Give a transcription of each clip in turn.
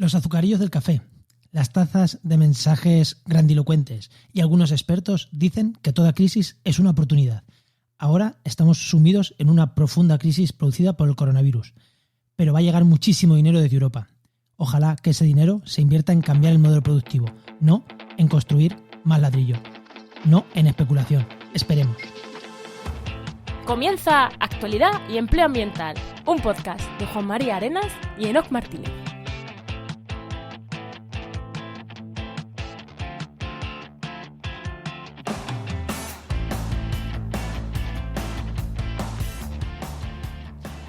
los azucarillos del café, las tazas de mensajes grandilocuentes y algunos expertos dicen que toda crisis es una oportunidad. Ahora estamos sumidos en una profunda crisis producida por el coronavirus, pero va a llegar muchísimo dinero desde Europa. Ojalá que ese dinero se invierta en cambiar el modelo productivo, no en construir más ladrillos, no en especulación. Esperemos. Comienza Actualidad y Empleo Ambiental, un podcast de Juan María Arenas y Enoc Martínez.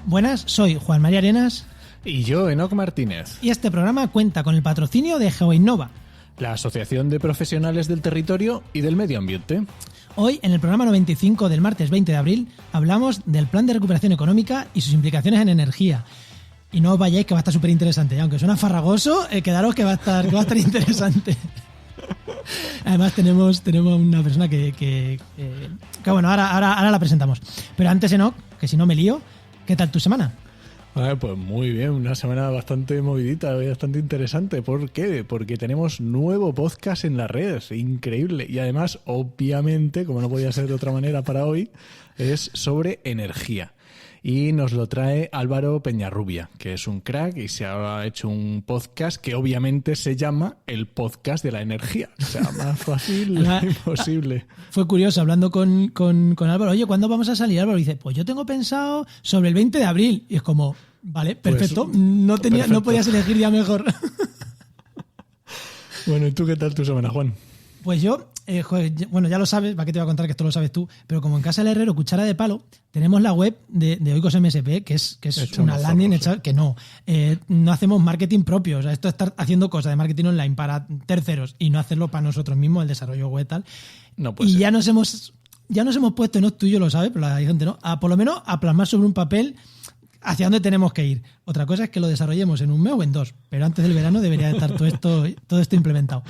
Buenas, soy Juan María Arenas. Y yo, Enoc Martínez. Y este programa cuenta con el patrocinio de GeoInnova, la Asociación de Profesionales del Territorio y del Medio Ambiente. Hoy, en el programa 95 del martes 20 de abril, hablamos del Plan de Recuperación Económica y sus implicaciones en energía. Y no os vayáis, que va a estar súper interesante. Aunque suena farragoso, quedaros que va a estar interesante. Además tenemos una persona que bueno, ahora la presentamos. Pero antes, Enoc, que si no me lío, ¿qué tal tu semana? Pues muy bien, una semana bastante movidita, bastante interesante. ¿Por qué? Porque tenemos nuevo podcast en las redes, increíble. Y además, obviamente, como no podía ser de otra manera para hoy, es sobre energía. Y nos lo trae Álvaro Peñarrubia, que es un crack y se ha hecho un podcast que obviamente se llama El Podcast de la Energía. O sea, más fácil imposible. Fue curioso, hablando con Álvaro, oye, ¿cuándo vamos a salir? Álvaro dice, pues yo tengo pensado sobre el 20 de abril. Y es como, vale, perfecto, pues, no podías elegir día mejor. Bueno, ¿y tú qué tal tu semana, Juan? Pues yo, bueno, ya lo sabes, ¿para qué te voy a contar que esto lo sabes tú? Pero como en Casa del Herrero, Cuchara de Palo, tenemos la web de Oikos MSP, que es una landing hecha que no hacemos marketing propio. O sea, esto es estar haciendo cosas de marketing online para terceros y no hacerlo para nosotros mismos, el desarrollo web tal. No puede y ser. ya nos hemos puesto, no tú y yo lo sabes, pero la gente no, por lo menos a plasmar sobre un papel hacia dónde tenemos que ir. Otra cosa es que lo desarrollemos en un mes o en dos, pero antes del verano debería estar todo esto implementado.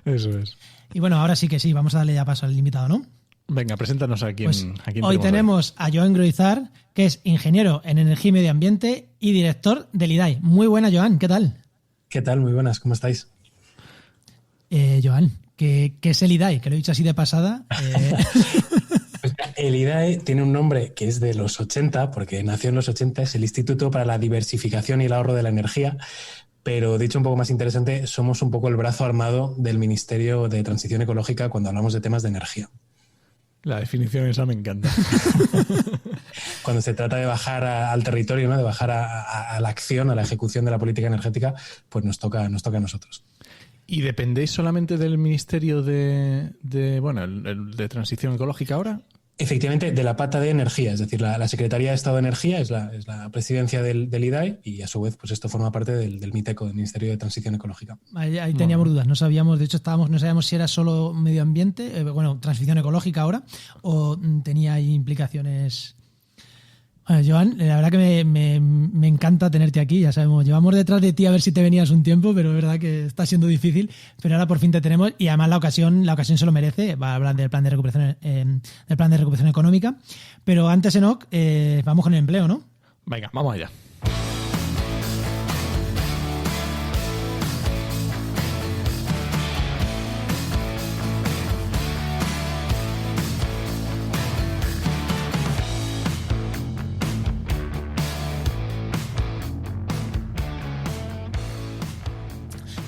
Eso es. Y bueno, ahora sí que sí, vamos a darle ya paso al invitado, ¿no? Venga, preséntanos a quién, pues a quién hoy tenemos a Joan Groizar, que es ingeniero en energía y medio ambiente y director del IDAE. Muy buena, Joan, ¿qué tal? ¿Qué tal? Muy buenas, ¿cómo estáis? Joan, ¿qué es el IDAE? Que lo he dicho así de pasada. Pues el IDAE tiene un nombre que es de los 80, porque nació en los 80, es el Instituto para la Diversificación y el Ahorro de la Energía. Pero dicho un poco más interesante, somos un poco el brazo armado del Ministerio de Transición Ecológica cuando hablamos de temas de energía. La definición esa me encanta. Cuando se trata de bajar al territorio, ¿no? De bajar a la acción, a la ejecución de la política energética, pues nos toca a nosotros. ¿Y dependéis solamente del Ministerio de Transición Ecológica ahora? Efectivamente, de la pata de energía, es decir, la Secretaría de Estado de Energía es la presidencia del IDAE y a su vez pues esto forma parte del MITECO, del Ministerio de Transición Ecológica. Ahí teníamos dudas, no sabíamos, de hecho no sabíamos si era solo medio ambiente, transición ecológica ahora, o tenía ahí implicaciones. Bueno, Joan, la verdad que me encanta tenerte aquí, ya sabemos, llevamos detrás de ti a ver si te venías un tiempo, pero es verdad que está siendo difícil, pero ahora por fin te tenemos y además la ocasión se lo merece, va a hablar del plan de recuperación económica, pero antes, Enoc, vamos con el empleo, ¿no? Venga, vamos allá.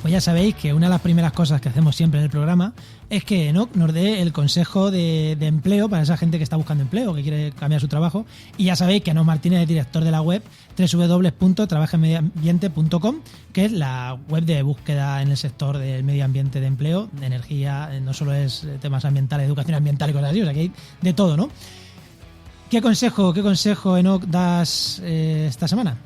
Pues ya sabéis que una de las primeras cosas que hacemos siempre en el programa es que Enoc nos dé el consejo de empleo para esa gente que está buscando empleo, que quiere cambiar su trabajo. Y ya sabéis que Enoc Martínez es director de la web www.trabajaenmedioambiente.com, que es la web de búsqueda en el sector del medio ambiente, de empleo, de energía. No solo es temas ambientales, educación ambiental y cosas así, o sea que hay de todo, ¿no? ¿Qué consejo, Enoc, das esta semana?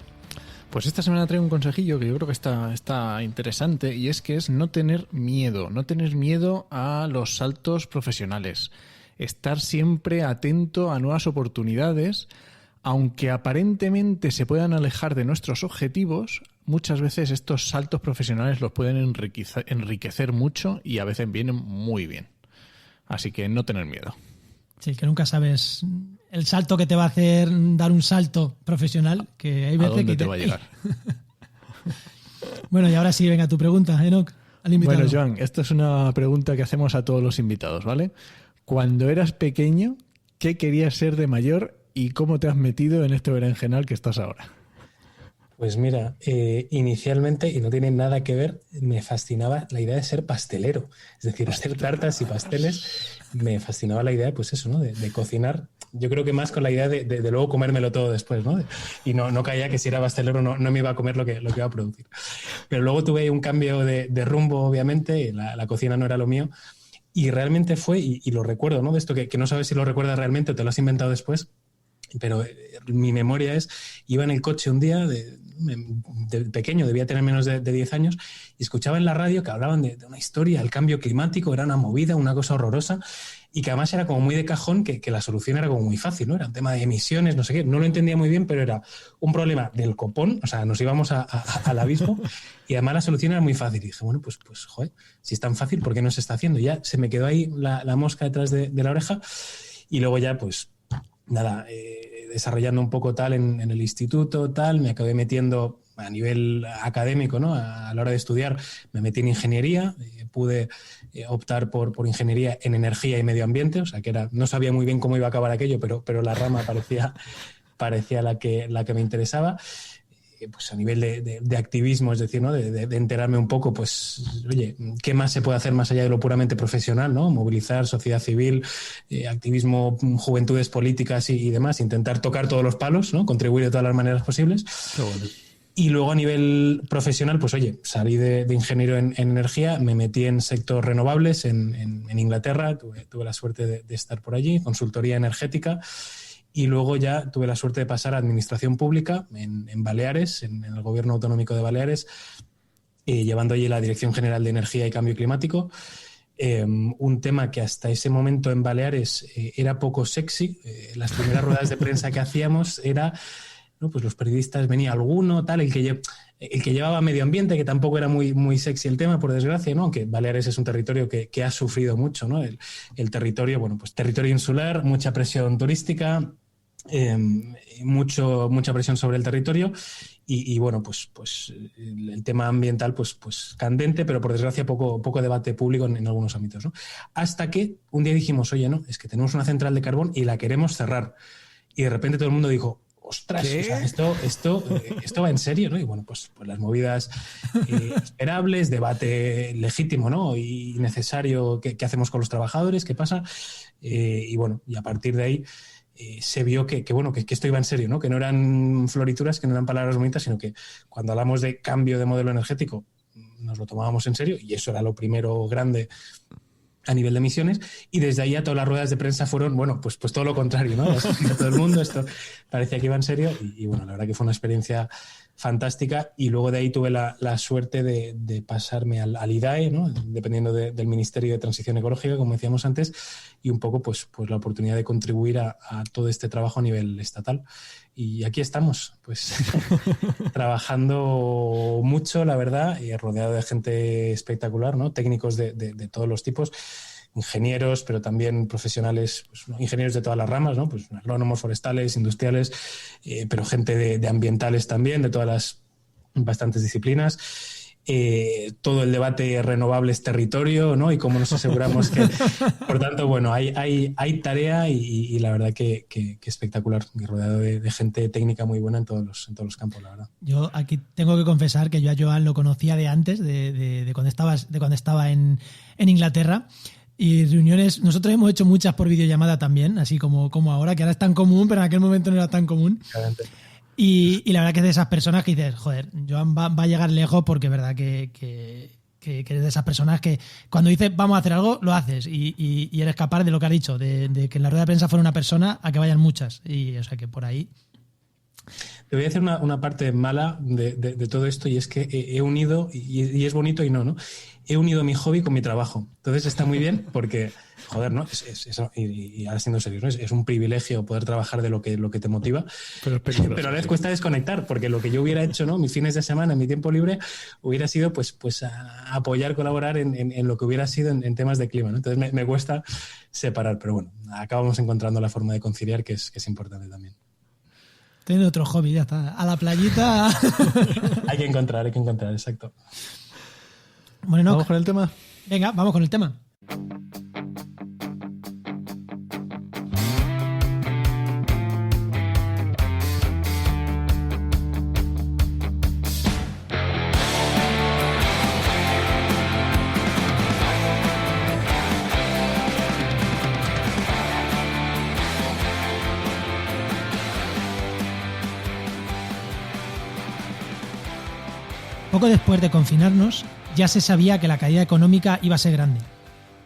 Pues esta semana traigo un consejillo que yo creo que está interesante y es que es no tener miedo a los saltos profesionales, estar siempre atento a nuevas oportunidades, aunque aparentemente se puedan alejar de nuestros objetivos, muchas veces estos saltos profesionales los pueden enriquecer mucho y a veces vienen muy bien. Así que no tener miedo. Sí, que nunca sabes el salto que te va a hacer dar un salto profesional, que hay veces ¿A dónde que te va a llegar? Bueno, y ahora sí, venga, tu pregunta, Enoch, al invitado. Bueno, Joan, esta es una pregunta que hacemos a todos los invitados, ¿vale? Cuando eras pequeño, ¿qué querías ser de mayor y cómo te has metido en este berenjenal que estás ahora? Pues mira, inicialmente, y no tiene nada que ver, me fascinaba la idea de ser pastelero. Es decir, hacer tartas y pasteles. Me fascinaba la idea, pues eso, ¿no? De cocinar. Yo creo que más con la idea de luego comérmelo todo después, ¿no? Y no caía que si era pastelero no me iba a comer lo que iba a producir. Pero luego tuve un cambio de rumbo, obviamente. La cocina no era lo mío. Y realmente fue, y lo recuerdo, ¿no? De esto que no sabes si lo recuerdas realmente o te lo has inventado después. Pero mi memoria es, iba en el coche un día de pequeño, debía tener menos de 10 años, y escuchaba en la radio que hablaban de una historia, el cambio climático, era una movida, una cosa horrorosa, y que además era como muy de cajón, que la solución era como muy fácil, ¿no? Era un tema de emisiones, no sé qué, no lo entendía muy bien, pero era un problema del copón, o sea, nos íbamos al abismo, y además la solución era muy fácil. Y dije, bueno, pues joder, si es tan fácil, ¿por qué no se está haciendo? Y ya se me quedó ahí la mosca detrás de la oreja, y luego ya, pues nada, desarrollando un poco tal en el instituto, tal, me acabé metiendo a nivel académico, ¿no? A la hora de estudiar me metí en ingeniería, pude optar por ingeniería en energía y medio ambiente, o sea que no sabía muy bien cómo iba a acabar aquello, pero la rama parecía la que me interesaba. Pues a nivel de activismo, es decir, ¿no? de enterarme un poco, pues, oye, ¿qué más se puede hacer más allá de lo puramente profesional, ¿no? Movilizar sociedad civil, activismo, juventudes políticas y demás, intentar tocar todos los palos, ¿no? Contribuir de todas las maneras posibles. Qué bueno. Y luego a nivel profesional, pues oye, salí de ingeniero en energía, me metí en sector renovables en Inglaterra, tuve la suerte de estar por allí, consultoría energética. Y luego ya tuve la suerte de pasar a administración pública en Baleares, en el gobierno autonómico de Baleares, llevando allí la Dirección General de Energía y Cambio Climático. Un tema que hasta ese momento en Baleares era poco sexy. Las primeras ruedas de prensa que hacíamos era, ¿no? Pues los periodistas, venía alguno, tal, el que llevaba medio ambiente, que tampoco era muy sexy el tema, por desgracia, ¿no? Aunque Baleares es un territorio que ha sufrido mucho, ¿no? El territorio, bueno, pues territorio insular, mucha presión turística, mucha presión sobre el territorio y bueno, pues el tema ambiental pues candente, pero por desgracia poco debate público en algunos ámbitos, ¿no? Hasta que un día dijimos, oye, no, es que tenemos una central de carbón y la queremos cerrar. Y de repente todo el mundo dijo, ostras, o sea, esto va en serio, ¿no? Y bueno, pues las movidas esperables, debate legítimo, ¿no? Y necesario, ¿qué hacemos con los trabajadores? ¿Qué pasa? Y bueno, y a partir de ahí se vio que esto iba en serio, ¿no? Que no eran florituras, que no eran palabras bonitas, sino que cuando hablamos de cambio de modelo energético nos lo tomábamos en serio, y eso era lo primero grande a nivel de emisiones, y desde ahí a todas las ruedas de prensa fueron, bueno, pues todo lo contrario, ¿no? Todo el mundo, esto parecía que iba en serio, y bueno, la verdad que fue una experiencia fantástica, y luego de ahí tuve la suerte de pasarme al IDAE, ¿no? Dependiendo del Ministerio de Transición Ecológica, como decíamos antes, y un poco pues la oportunidad de contribuir a todo este trabajo a nivel estatal. Y aquí estamos, pues trabajando mucho, la verdad, y rodeado de gente espectacular, ¿no? Técnicos de todos los tipos, ingenieros, pero también profesionales, pues, ingenieros de todas las ramas, ¿no? Pues agrónomos, forestales, industriales, pero gente de ambientales también, de todas las bastantes disciplinas. Todo el debate renovables territorio, ¿no? Y cómo nos aseguramos que... Por tanto, bueno, hay tarea y la verdad que espectacular, y rodeado de gente técnica muy buena en todos los campos, la verdad. Yo aquí tengo que confesar que yo a Joan lo conocía de antes, de cuando estaba en Inglaterra. Y reuniones, nosotros hemos hecho muchas por videollamada también, así como ahora, que ahora es tan común, pero en aquel momento no era tan común. Claramente. Y la verdad que es de esas personas que dices, joder, Joan va a llegar lejos, porque es verdad que eres de esas personas que cuando dices vamos a hacer algo, lo haces, y eres capaz de lo que has dicho, de que en la rueda de prensa fuera una persona a que vayan muchas. Y o sea que por ahí... Te voy a decir una parte mala de todo esto, y es que he unido, y es bonito y no, he unido mi hobby con mi trabajo. Entonces está muy bien porque, joder, ¿no? Y ahora siendo serio, ¿no? Es un privilegio poder trabajar de lo que te motiva, pero a la vez cuesta desconectar, porque lo que yo hubiera hecho, ¿no? Mis fines de semana, mi tiempo libre, hubiera sido pues a apoyar, colaborar en lo que hubiera sido en temas de clima, ¿no? Entonces me cuesta separar, pero bueno, acabamos encontrando la forma de conciliar, que es importante también. Tiene otro hobby, ya está. A la playita. Hay que encontrar, exacto. Bueno, ¿Vamos con el tema? Venga, vamos con el tema. Poco después de confinarnos, ya se sabía que la caída económica iba a ser grande.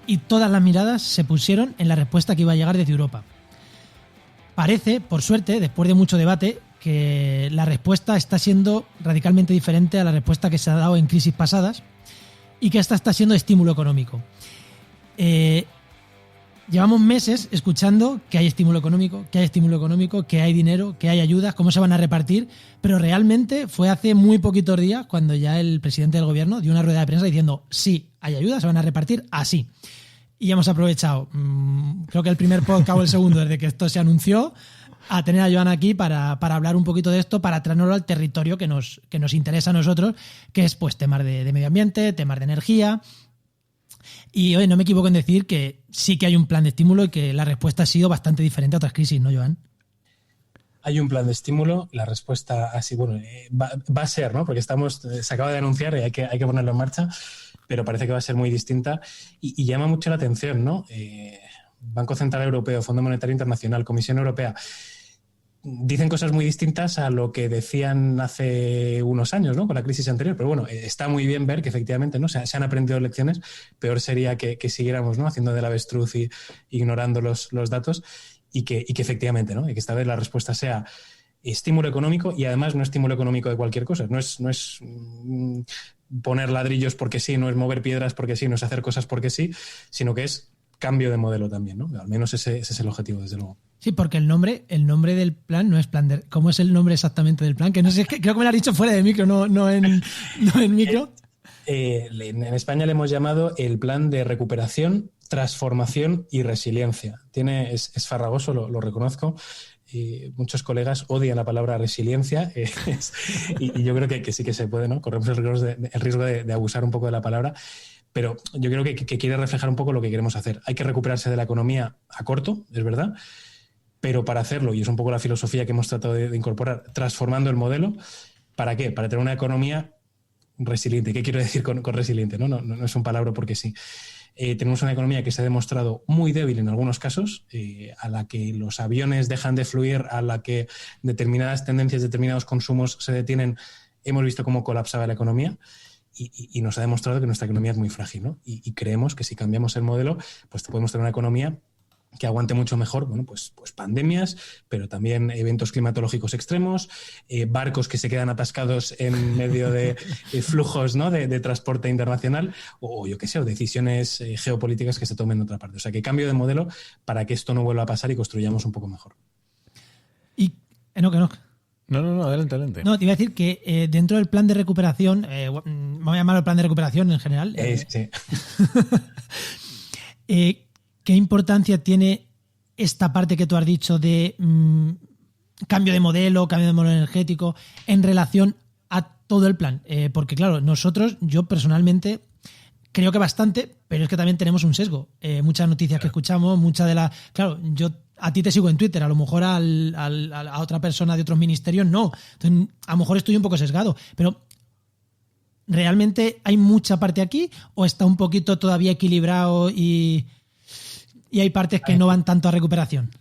Y todas las miradas se pusieron en la respuesta que iba a llegar desde Europa. Parece, por suerte, después de mucho debate, que la respuesta está siendo radicalmente diferente a la respuesta que se ha dado en crisis pasadas y que esta está siendo de estímulo económico. Llevamos meses escuchando que hay estímulo económico, que hay dinero, que hay ayudas, cómo se van a repartir, pero realmente fue hace muy poquitos días cuando ya el presidente del gobierno dio una rueda de prensa diciendo sí, hay ayudas, se van a repartir así. Y hemos aprovechado, creo que el primer podcast o el segundo desde que esto se anunció, a tener a Joan aquí para hablar un poquito de esto, para traernoslo al territorio que nos interesa a nosotros, que es pues temas de medio ambiente, temas de energía. Y oye, no me equivoco en decir que sí que hay un plan de estímulo y que la respuesta ha sido bastante diferente a otras crisis, ¿no, Joan? Hay un plan de estímulo, la respuesta así, bueno, va a ser, ¿no? Porque se acaba de anunciar y hay que ponerlo en marcha, pero parece que va a ser muy distinta y llama mucho la atención, ¿no? Banco Central Europeo, Fondo Monetario Internacional, Comisión Europea, dicen cosas muy distintas a lo que decían hace unos años, ¿no? Con la crisis anterior. Pero bueno, está muy bien ver que efectivamente, ¿no? Se han aprendido lecciones. Peor sería que siguiéramos, ¿no? Haciendo del avestruz y ignorando los datos y que efectivamente, ¿no? Y que esta vez la respuesta sea estímulo económico y además no estímulo económico de cualquier cosa. No es poner ladrillos porque sí, no es mover piedras porque sí, no es hacer cosas porque sí, sino que es cambio de modelo también, ¿no? Al menos ese es el objetivo, desde luego. Sí, porque el nombre del plan no es plan de... ¿Cómo es el nombre exactamente del plan? Que no sé, creo que me lo has dicho fuera de micro, no en micro. En España le hemos llamado el plan de recuperación, transformación y resiliencia. Es farragoso, lo reconozco. Muchos colegas odian la palabra resiliencia y yo creo que sí que se puede, ¿no? Corremos el riesgo de abusar un poco de la palabra. Pero yo creo que quiere reflejar un poco lo que queremos hacer. Hay que recuperarse de la economía a corto, es verdad, pero para hacerlo, y es un poco la filosofía que hemos tratado de incorporar, transformando el modelo, ¿para qué? Para tener una economía resiliente. ¿Qué quiero decir con resiliente? No es un palabra porque sí. Tenemos una economía que se ha demostrado muy débil en algunos casos, a la que los aviones dejan de fluir, a la que determinadas tendencias, determinados consumos se detienen. Hemos visto cómo colapsaba la economía. Y nos ha demostrado que nuestra economía es muy frágil, ¿no? Y creemos que si cambiamos el modelo, pues podemos tener una economía que aguante mucho mejor, bueno, pues pandemias, pero también eventos climatológicos extremos, barcos que se quedan atascados en medio de flujos, ¿no? de transporte internacional, o yo qué sé, o decisiones geopolíticas que se tomen en otra parte. O sea, que cambio de modelo para que esto no vuelva a pasar y construyamos un poco mejor. Y Enoch. No, adelante. No, te iba a decir que dentro del plan de recuperación, vamos a llamarlo el plan de recuperación en general. Sí. ¿Qué importancia tiene esta parte que tú has dicho de cambio de modelo energético en relación a todo el plan? Porque claro, yo personalmente creo que bastante, pero es que también tenemos un sesgo. Muchas noticias que escuchamos, claro, yo a ti te sigo en Twitter, a lo mejor a otra persona de otros ministerios no. Entonces, a lo mejor estoy un poco sesgado, pero ¿realmente hay mucha parte aquí o está un poquito todavía equilibrado y hay partes que no van tanto a recuperación?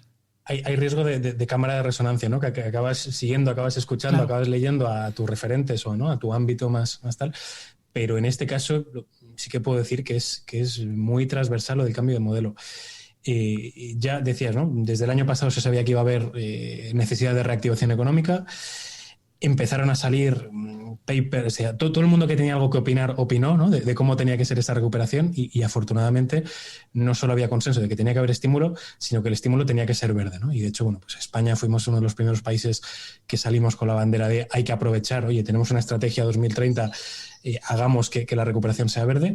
Hay riesgo de cámara de resonancia, ¿no? Que acabas siguiendo, acabas escuchando, claro. Acabas leyendo a tus referentes o no a tu ámbito más tal. Pero en este caso sí que puedo decir que es muy transversal lo del cambio de modelo. Ya decías, ¿no? Desde el año pasado se sabía que iba a haber necesidad de reactivación económica. Empezaron a salir papers, o sea, todo el mundo que tenía algo que opinar opinó, ¿no? de cómo tenía que ser esta recuperación y afortunadamente no solo había consenso de que tenía que haber estímulo, sino que el estímulo tenía que ser verde, ¿no? Y de hecho, bueno, pues España fuimos uno de los primeros países que salimos con la bandera de hay que aprovechar, oye, tenemos una estrategia 2030, hagamos que la recuperación sea verde.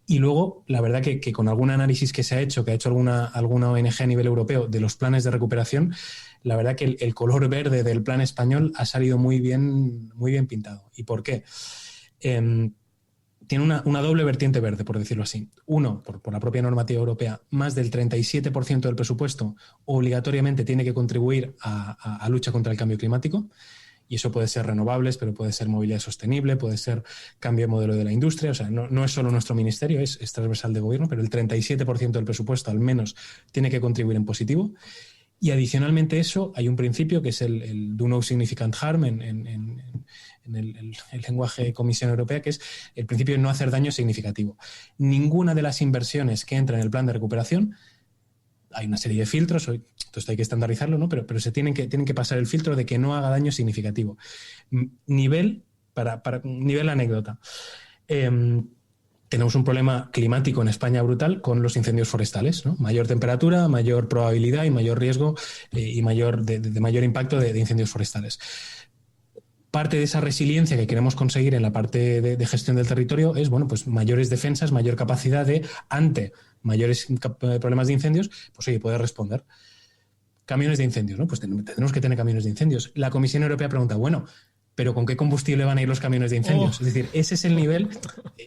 Y luego, la verdad que con algún análisis que se ha hecho, que ha hecho alguna ONG a nivel europeo de los planes de recuperación, la verdad que el color verde del plan español ha salido muy bien pintado. ¿Y por qué? Tiene una doble vertiente verde, por decirlo así. Uno, por la propia normativa europea, más del 37% del presupuesto obligatoriamente tiene que contribuir a lucha contra el cambio climático. Y eso puede ser renovables, pero puede ser movilidad sostenible, puede ser cambio de modelo de la industria. O sea, no es solo nuestro ministerio, es transversal de gobierno, pero el 37% del presupuesto al menos tiene que contribuir en positivo. Y adicionalmente a eso hay un principio que es el do no significant harm en el lenguaje de Comisión Europea, que es el principio de no hacer daño significativo. Ninguna de las inversiones que entran en el plan de recuperación, hay una serie de filtros, entonces hay que estandarizarlo, ¿no? Pero se tienen que pasar el filtro de que no haga daño significativo. Nivel anécdota. Tenemos un problema climático en España brutal con los incendios forestales, ¿no? Mayor temperatura, mayor probabilidad y mayor riesgo y de mayor impacto de incendios forestales. Parte de esa resiliencia que queremos conseguir en la parte de gestión del territorio es, bueno, pues mayores defensas, mayor capacidad de, ante mayores problemas de incendios, pues oye, poder responder. Camiones de incendios, ¿no? Pues tenemos que tener camiones de incendios. La Comisión Europea pregunta, bueno, ¿pero con qué combustible van a ir los camiones de incendios? Es decir, ese es el nivel,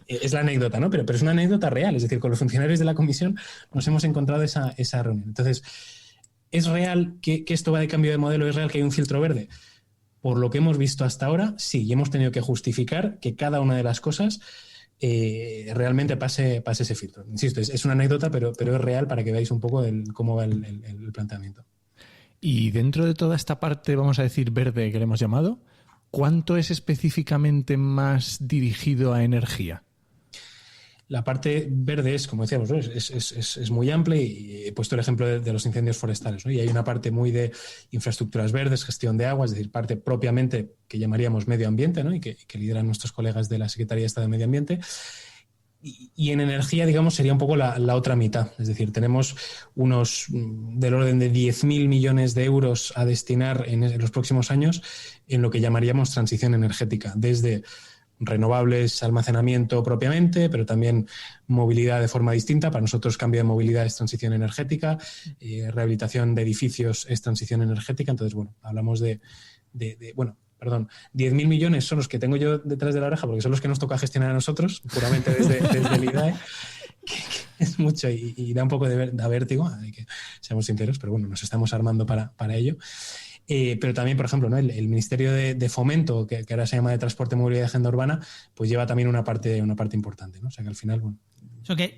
es la anécdota, ¿no? Pero es una anécdota real, es decir, con los funcionarios de la Comisión nos hemos encontrado esa reunión. Entonces, ¿es real que esto va de cambio de modelo? ¿Es real que hay un filtro verde? Por lo que hemos visto hasta ahora, sí, y hemos tenido que justificar que cada una de las cosas realmente pase ese filtro. Insisto, es una anécdota, pero es real para que veáis un poco cómo va el planteamiento. Y dentro de toda esta parte, vamos a decir, verde que le hemos llamado, ¿cuánto es específicamente más dirigido a energía? La parte verde es, como decíamos, ¿no? es muy amplia y he puesto el ejemplo de los incendios forestales, ¿no? Y hay una parte muy de infraestructuras verdes, gestión de agua, es decir, parte propiamente que llamaríamos medio ambiente, ¿no? Y que lideran nuestros colegas de la Secretaría de Estado de Medio Ambiente. Y en energía, digamos, sería un poco la otra mitad. Es decir, tenemos unos del orden de 10.000 millones de euros a destinar en los próximos años en lo que llamaríamos transición energética, desde renovables, almacenamiento propiamente, pero también movilidad de forma distinta. Para nosotros cambio de movilidad es transición energética, rehabilitación de edificios es transición energética. Entonces, bueno, hablamos 10.000 millones son los que tengo yo detrás de la oreja porque son los que nos toca gestionar a nosotros, puramente desde el IDAE, que es mucho y da un poco de vértigo, hay que seamos sinceros, pero bueno, nos estamos armando para ello. Pero también, por ejemplo, ¿no? el Ministerio de Fomento, que ahora se llama de Transporte, Movilidad y Agenda Urbana, pues lleva también una parte importante, ¿no? O sea que al final, bueno... Eso que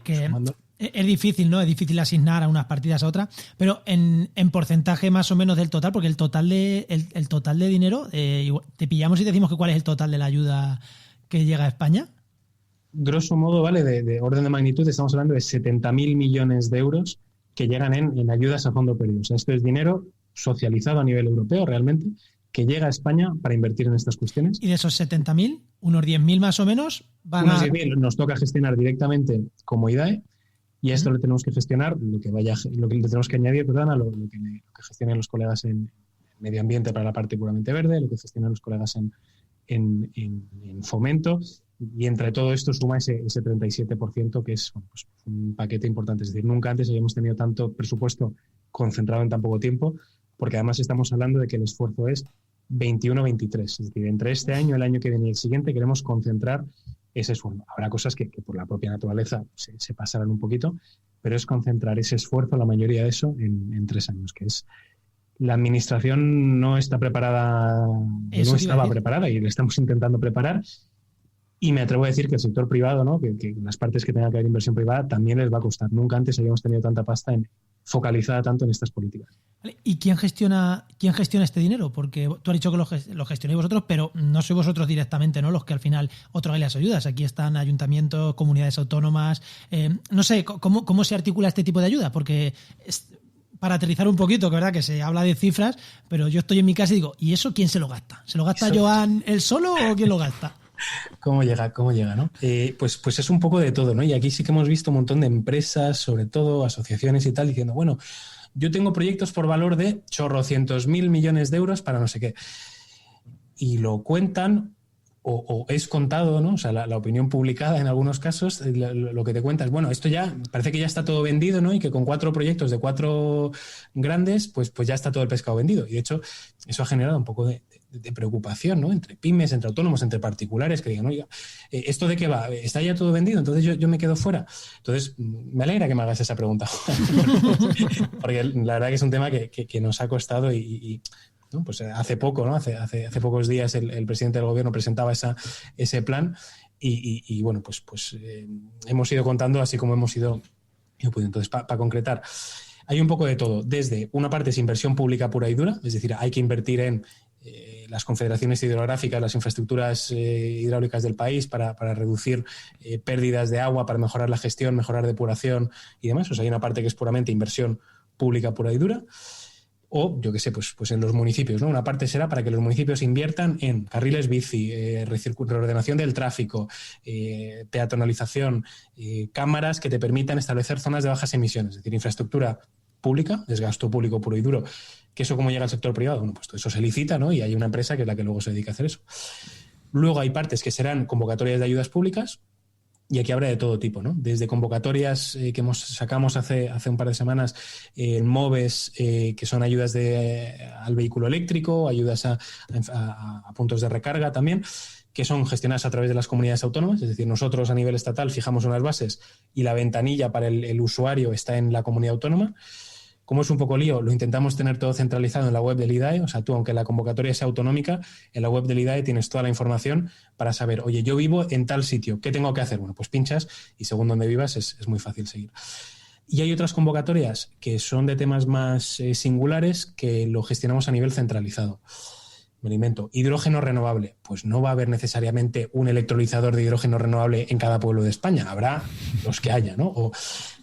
es difícil, ¿no? Es difícil asignar a unas partidas a otras, pero en porcentaje más o menos del total, porque el total de dinero, te pillamos y decimos que cuál es el total de la ayuda que llega a España. Grosso modo, ¿vale? De orden de magnitud, estamos hablando de 70.000 millones de euros que llegan en ayudas a fondo perdido. O sea, esto es dinero socializado a nivel europeo realmente, que llega a España para invertir en estas cuestiones. Y de esos 70.000, unos 10.000 más o menos van unos 10.000 nos toca gestionar directamente como IDAE y a esto le tenemos que gestionar lo que le tenemos que añadir, a lo que gestionan los colegas en medio ambiente para la parte puramente verde, lo que gestionan los colegas en fomento, y entre todo esto suma ese 37% que es, bueno, pues un paquete importante. Es decir, nunca antes habíamos tenido tanto presupuesto concentrado en tan poco tiempo, porque además estamos hablando de que el esfuerzo es 21-23. Es decir, entre este año, el año que viene y el siguiente queremos concentrar ese esfuerzo. Habrá cosas que por la propia naturaleza se pasarán un poquito, pero es concentrar ese esfuerzo, la mayoría de eso, en 3 años, que es... La administración no está preparada, no estaba preparada y la estamos intentando preparar. Y me atrevo a decir que el sector privado, ¿no? que las partes que tengan que haber inversión privada también les va a costar. Nunca antes habíamos tenido tanta pasta focalizada tanto en estas políticas. ¿Y quién gestiona este dinero? Porque tú has dicho que lo gestionáis vosotros, pero no sois vosotros directamente, ¿no? Los que al final otorgáis las ayudas. Aquí están ayuntamientos, comunidades autónomas. No sé, ¿cómo se articula este tipo de ayuda? Porque para aterrizar un poquito, que verdad que se habla de cifras, pero yo estoy en mi casa y digo, ¿y eso quién se lo gasta? ¿Se lo gasta Joan él solo o quién lo gasta? ¿Cómo llega, no? Pues es un poco de todo, ¿no? Y aquí sí que hemos visto un montón de empresas, sobre todo asociaciones y tal, diciendo, bueno, yo tengo proyectos por valor de chorrocientos mil millones de euros para no sé qué. Y lo cuentan o es contado, ¿no? O sea, la opinión publicada en algunos casos, lo que te cuenta es, bueno, esto ya parece que ya está todo vendido, ¿no? Y que con 4 proyectos de 4 grandes, pues ya está todo el pescado vendido. Y de hecho, eso ha generado un poco de preocupación, ¿no? Entre pymes, entre autónomos, entre particulares, que digan, oiga, ¿esto de qué va? ¿Está ya todo vendido? Entonces yo me quedo fuera. Entonces, me alegra que me hagas esa pregunta. Porque la verdad que es un tema que nos ha costado y ¿no? Pues hace poco, ¿no? Hace pocos días el presidente del gobierno presentaba ese plan y bueno, pues hemos ido contando así como hemos ido pudiendo. Entonces, para concretar, hay un poco de todo. Desde una parte es inversión pública pura y dura, es decir, hay que invertir en las confederaciones hidrográficas, las infraestructuras hidráulicas del país para reducir pérdidas de agua, para mejorar la gestión, mejorar depuración y demás. O sea, hay una parte que es puramente inversión pública pura y dura. O, yo qué sé, pues en los municipios, ¿no? Una parte será para que los municipios inviertan en carriles bici, reordenación del tráfico, peatonalización, cámaras que te permitan establecer zonas de bajas emisiones, es decir, infraestructura pública, es gasto público puro y duro. ¿Que eso cómo llega al sector privado? Bueno, pues todo eso se licita, ¿no? Y hay una empresa que es la que luego se dedica a hacer eso. Luego hay partes que serán convocatorias de ayudas públicas, y aquí habrá de todo tipo, ¿no? Desde convocatorias que sacamos hace un par de semanas en MOVES, que son ayudas al vehículo eléctrico, ayudas a puntos de recarga también, que son gestionadas a través de las comunidades autónomas. Es decir, nosotros a nivel estatal fijamos unas bases y la ventanilla para el usuario está en la comunidad autónoma. Como es un poco lío, lo intentamos tener todo centralizado en la web del IDAE. O sea, tú, aunque la convocatoria sea autonómica, en la web del IDAE tienes toda la información para saber, oye, yo vivo en tal sitio, ¿qué tengo que hacer? Bueno, pues pinchas y según donde vivas es muy fácil seguir. Y hay otras convocatorias que son de temas más singulares que lo gestionamos a nivel centralizado. Me lo invento. Hidrógeno renovable. Pues no va a haber necesariamente un electrolizador de hidrógeno renovable en cada pueblo de España. Habrá los que haya, ¿no? O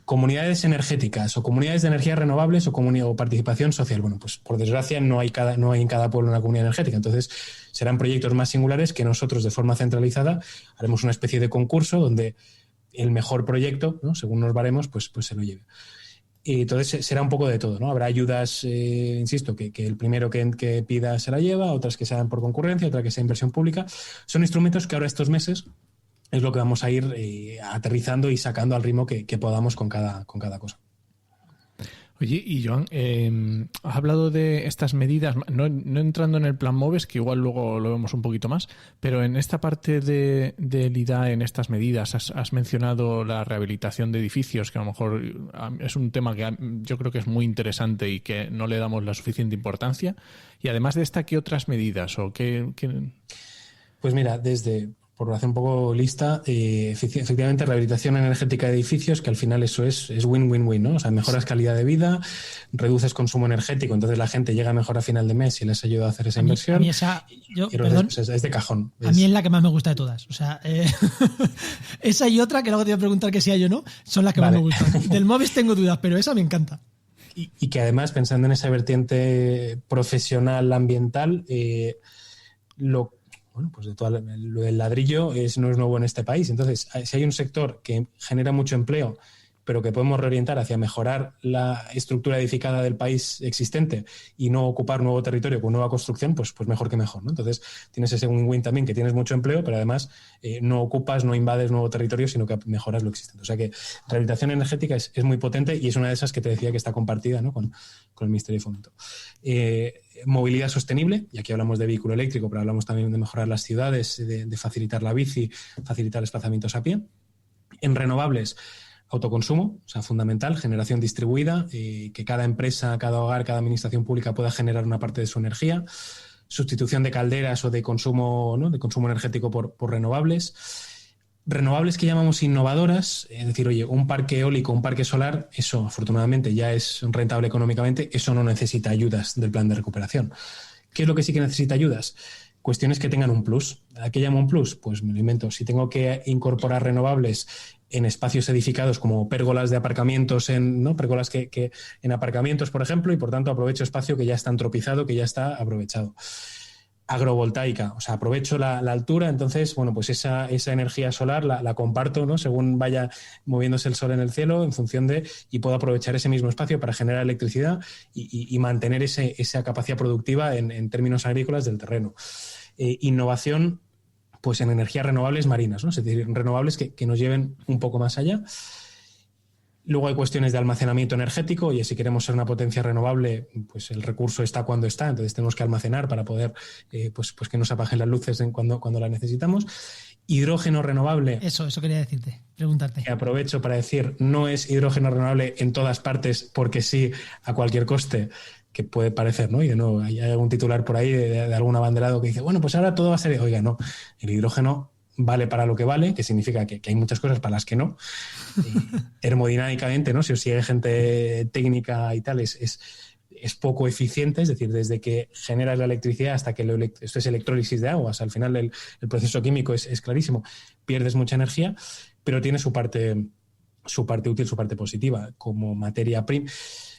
comunidades energéticas o comunidades de energías renovables o participación social. Bueno, pues por desgracia no hay en cada pueblo una comunidad energética. Entonces serán proyectos más singulares que nosotros de forma centralizada haremos una especie de concurso donde el mejor proyecto, ¿no? Según nos baremos, pues se lo lleve. Y entonces será un poco de todo, ¿no? Habrá ayudas, insisto, que el primero que pida se la lleva, otras que sean por concurrencia, otra que sea inversión pública. Son instrumentos que ahora estos meses es lo que vamos a ir aterrizando y sacando al ritmo que podamos con cada cosa. Oye, y Joan, has hablado de estas medidas, no entrando en el plan MOVES, que igual luego lo vemos un poquito más, pero en esta parte del IDAE, en estas medidas, has mencionado la rehabilitación de edificios, que a lo mejor es un tema que yo creo que es muy interesante y que no le damos la suficiente importancia. Y además de esta, ¿qué otras medidas? O qué... Pues mira, por hacer un poco lista, efectivamente rehabilitación energética de edificios, que al final eso es win-win-win, ¿no? O sea, mejoras calidad de vida, reduces consumo energético, entonces la gente llega mejor a final de mes y les ayuda a hacer esa inversión. A mí esa, es de cajón. A mí es la que más me gusta de todas. O sea, esa y otra, que luego te voy a preguntar que si hay o no, son las que más me gustan. Del MOVES tengo dudas, pero esa me encanta. Y que además, pensando en esa vertiente profesional ambiental, pues de todo lo del ladrillo no es nuevo en este país. Entonces, si hay un sector que genera mucho empleo, pero que podemos reorientar hacia mejorar la estructura edificada del país existente y no ocupar nuevo territorio con nueva construcción, pues mejor que mejor, ¿no? Entonces, tienes ese win-win también, que tienes mucho empleo, pero además no ocupas, no invades nuevo territorio, sino que mejoras lo existente. O sea que rehabilitación energética es muy potente y es una de esas que te decía que está compartida, ¿no? con el Ministerio de Fomento. Movilidad sostenible, y aquí hablamos de vehículo eléctrico, pero hablamos también de mejorar las ciudades, de facilitar la bici, facilitar desplazamientos a pie. En renovables, autoconsumo, o sea, fundamental, generación distribuida, que cada empresa, cada hogar, cada administración pública pueda generar una parte de su energía. Sustitución de calderas o de consumo, ¿no? De consumo energético por renovables. Renovables que llamamos innovadoras, es decir, oye, un parque eólico, un parque solar, eso afortunadamente ya es rentable económicamente, eso no necesita ayudas del plan de recuperación. ¿Qué es lo que sí que necesita ayudas? Cuestiones que tengan un plus. ¿A qué llamo un plus? Pues me lo invento. Si tengo que incorporar renovables en espacios edificados como pérgolas de aparcamientos, pérgolas que en aparcamientos, por ejemplo, y por tanto aprovecho espacio que ya está antropizado, que ya está aprovechado. Agrovoltaica, o sea, aprovecho la altura, entonces, bueno, pues esa energía solar la comparto, ¿no? Según vaya moviéndose el sol en el cielo, en función y puedo aprovechar ese mismo espacio para generar electricidad y mantener esa capacidad productiva en términos agrícolas del terreno. Innovación pues en energías renovables marinas, ¿no? Es decir, renovables que nos lleven un poco más allá. Luego hay cuestiones de almacenamiento energético, y si queremos ser una potencia renovable, pues el recurso está cuando está, entonces tenemos que almacenar para poder pues que no se apaguen las luces cuando las necesitamos. Hidrógeno renovable. Eso quería preguntarte. Que aprovecho para decir, no es hidrógeno renovable en todas partes porque sí a cualquier coste, que puede parecer, ¿no? Y de nuevo, hay algún titular por ahí de algún abanderado que dice, bueno, pues ahora todo va a ser... Oiga, no, el hidrógeno vale para lo que vale, que significa que hay muchas cosas para las que no. Termodinámicamente, ¿no? Si os sigue gente técnica y tal, es poco eficiente, es decir, desde que generas la electricidad hasta que esto es electrólisis de aguas, al final el proceso químico es clarísimo, pierdes mucha energía, pero tiene su parte útil, su parte positiva, como materia prima.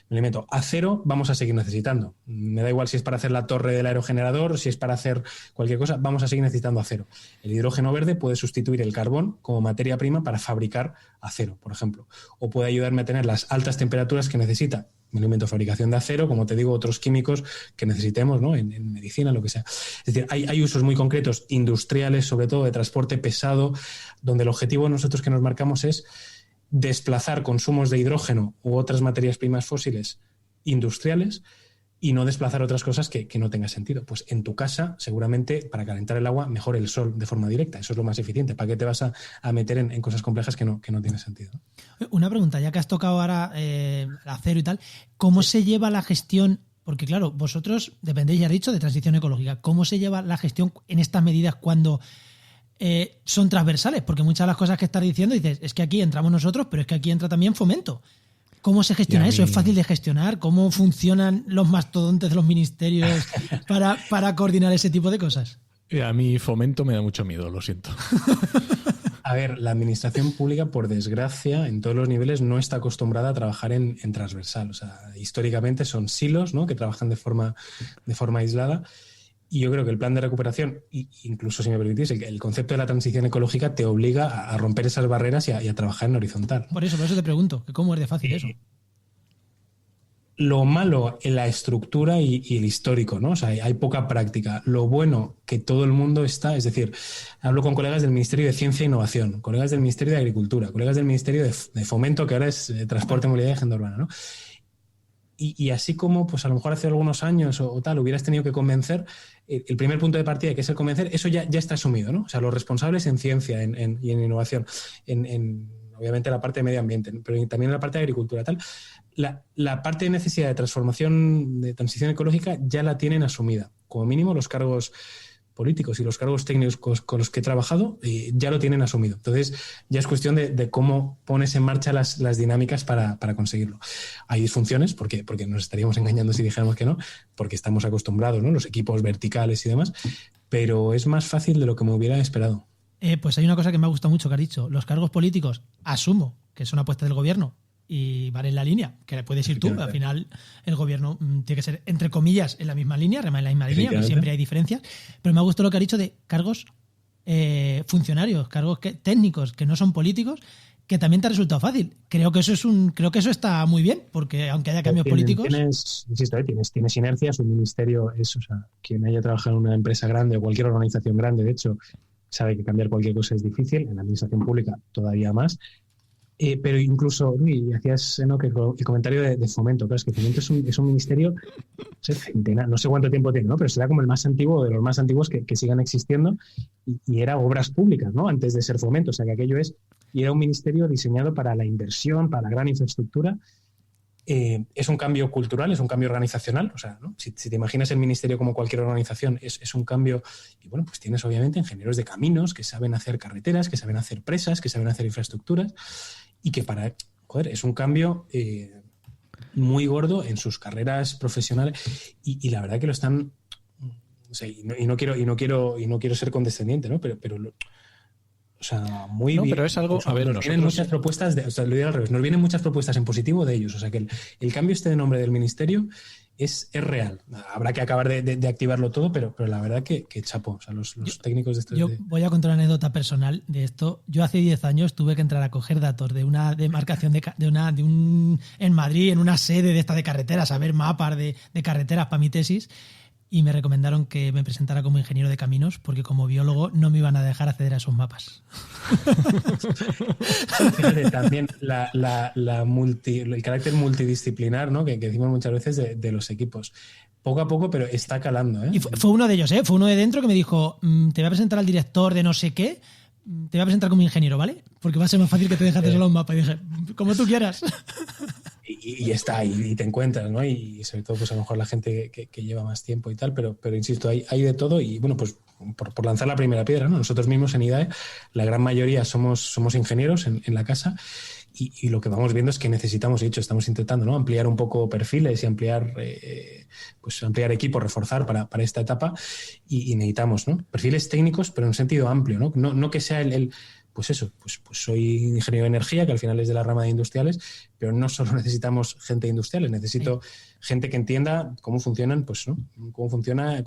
Elemento acero vamos a seguir necesitando. Me da igual si es para hacer la torre del aerogenerador, si es para hacer cualquier cosa, vamos a seguir necesitando acero. El hidrógeno verde puede sustituir el carbón como materia prima para fabricar acero, por ejemplo. O puede ayudarme a tener las altas temperaturas que necesita un elemento de fabricación de acero, como te digo, otros químicos que necesitemos, ¿no? en medicina, lo que sea. Es decir, hay usos muy concretos, industriales, sobre todo de transporte pesado, donde el objetivo nosotros que nos marcamos es desplazar consumos de hidrógeno u otras materias primas fósiles industriales y no desplazar otras cosas que no tenga sentido. Pues en tu casa, seguramente, para calentar el agua, mejor el sol de forma directa. Eso es lo más eficiente. ¿Para qué te vas a meter en cosas complejas que no tienen sentido? Una pregunta, ya que has tocado ahora acero y tal, ¿cómo se lleva la gestión? Porque claro, vosotros dependéis, ya has dicho, de transición ecológica. ¿Cómo se lleva la gestión en estas medidas cuando son transversales? Porque muchas de las cosas que estás diciendo dices, es que aquí entramos nosotros, pero es que aquí entra también Fomento. ¿Cómo se gestiona eso? ¿Es fácil de gestionar? ¿Cómo funcionan los mastodontes de los ministerios para coordinar ese tipo de cosas? A mí Fomento me da mucho miedo, lo siento. A ver, la administración pública, por desgracia, en todos los niveles no está acostumbrada a trabajar en transversal. O sea, históricamente son silos, ¿no? Que trabajan de forma aislada. Y yo creo que el plan de recuperación, incluso si me permitís, el concepto de la transición ecológica te obliga a romper esas barreras y a trabajar en horizontal. Por eso te pregunto, ¿cómo es de fácil eso? Lo malo en la estructura y el histórico, ¿no? O sea, hay poca práctica. Lo bueno que todo el mundo está, es decir, hablo con colegas del Ministerio de Ciencia e Innovación, colegas del Ministerio de Agricultura, colegas del Ministerio de Fomento, que ahora es Transporte, Movilidad y Agenda Urbana, ¿no? Y así como, pues a lo mejor hace algunos años o tal, hubieras tenido que convencer, el primer punto de partida, que es el convencer, eso ya está asumido, ¿no? O sea, los responsables en ciencia y en innovación, obviamente la parte de medio ambiente, pero también la parte de agricultura, tal. La parte de necesidad de transformación, de transición ecológica, ya la tienen asumida. Como mínimo, los cargos políticos y los cargos técnicos con los que he trabajado ya lo tienen asumido. Entonces, ya es cuestión de cómo pones en marcha las dinámicas para conseguirlo. Hay disfunciones, porque nos estaríamos engañando si dijéramos que no, porque estamos acostumbrados, ¿no? Los equipos verticales y demás, pero es más fácil de lo que me hubiera esperado. Pues hay una cosa que me ha gustado mucho que has dicho. Los cargos políticos, asumo que es una apuesta del gobierno y van en la línea, que puedes ir tú. Al final, el gobierno tiene que ser, entre comillas, en la misma línea, remar en la misma línea, porque siempre hay diferencias. Pero me ha gustado lo que has dicho de cargos funcionarios, cargos técnicos que no son políticos, que también te ha resultado fácil. Creo que eso está muy bien, porque aunque haya cambios políticos... Tienes inercias. Un ministerio es, o sea, quien haya trabajado en una empresa grande o cualquier organización grande, de hecho, sabe que cambiar cualquier cosa es difícil. En la administración pública todavía más. Pero incluso, y hacías que el comentario de Fomento, claro, es que Fomento es un ministerio, no sé cuánto tiempo tiene, ¿no? Pero será como el más antiguo, de los más antiguos que sigan existiendo, y era obras públicas, ¿no? Antes de ser Fomento, o sea que aquello y era un ministerio diseñado para la inversión, para la gran infraestructura. Es un cambio cultural, es un cambio organizacional, o sea, ¿no? Si te imaginas el ministerio como cualquier organización, es un cambio, y bueno, pues tienes obviamente ingenieros de caminos que saben hacer carreteras, que saben hacer presas, que saben hacer infraestructuras, y que es un cambio muy gordo en sus carreras profesionales, y la verdad que lo están, o sea, y no quiero ser condescendiente, ¿no? Pero o sea, muy bien. Pero es algo, a ver, nos vienen muchas propuestas, lo digo al revés, nos vienen muchas propuestas en positivo de ellos, o sea que el cambio de nombre del ministerio es real. Habrá que acabar de activarlo todo, pero la verdad que chapo, o sea, los técnicos de esto. Yo voy a contar una anécdota personal de esto. Yo hace 10 años tuve que entrar a coger datos de una demarcación en Madrid, en una sede de esta de carreteras, a ver mapas de carreteras para mi tesis. y me recomendaron que me presentara como ingeniero de caminos porque como biólogo no me iban a dejar acceder a esos mapas. Fíjate, también el carácter multidisciplinar, ¿no? que decimos muchas veces de los equipos. Poco a poco, pero está calando. Y fue uno de ellos, fue uno de dentro que me dijo, te voy a presentar al director de no sé qué, te voy a presentar como ingeniero, ¿vale? Porque va a ser más fácil que te dejes solo un mapa. Y dije, como tú quieras. Y está ahí, y te encuentras, ¿no? Y sobre todo, pues a lo mejor la gente que lleva más tiempo y tal, pero insisto, hay de todo. Y bueno, pues por lanzar la primera piedra, ¿no? Nosotros mismos en IDAE, la gran mayoría somos ingenieros en la casa. Y lo que vamos viendo es que necesitamos, de hecho, estamos intentando, ¿no? Ampliar un poco perfiles y ampliar equipos, reforzar para esta etapa y necesitamos, ¿no? Perfiles técnicos, pero en un sentido amplio, ¿no? No que sea pues soy ingeniero de energía, que al final es de la rama de industriales, pero no solo necesitamos gente de industriales, necesito gente que entienda cómo funcionan, pues, ¿no? Cómo funcionan,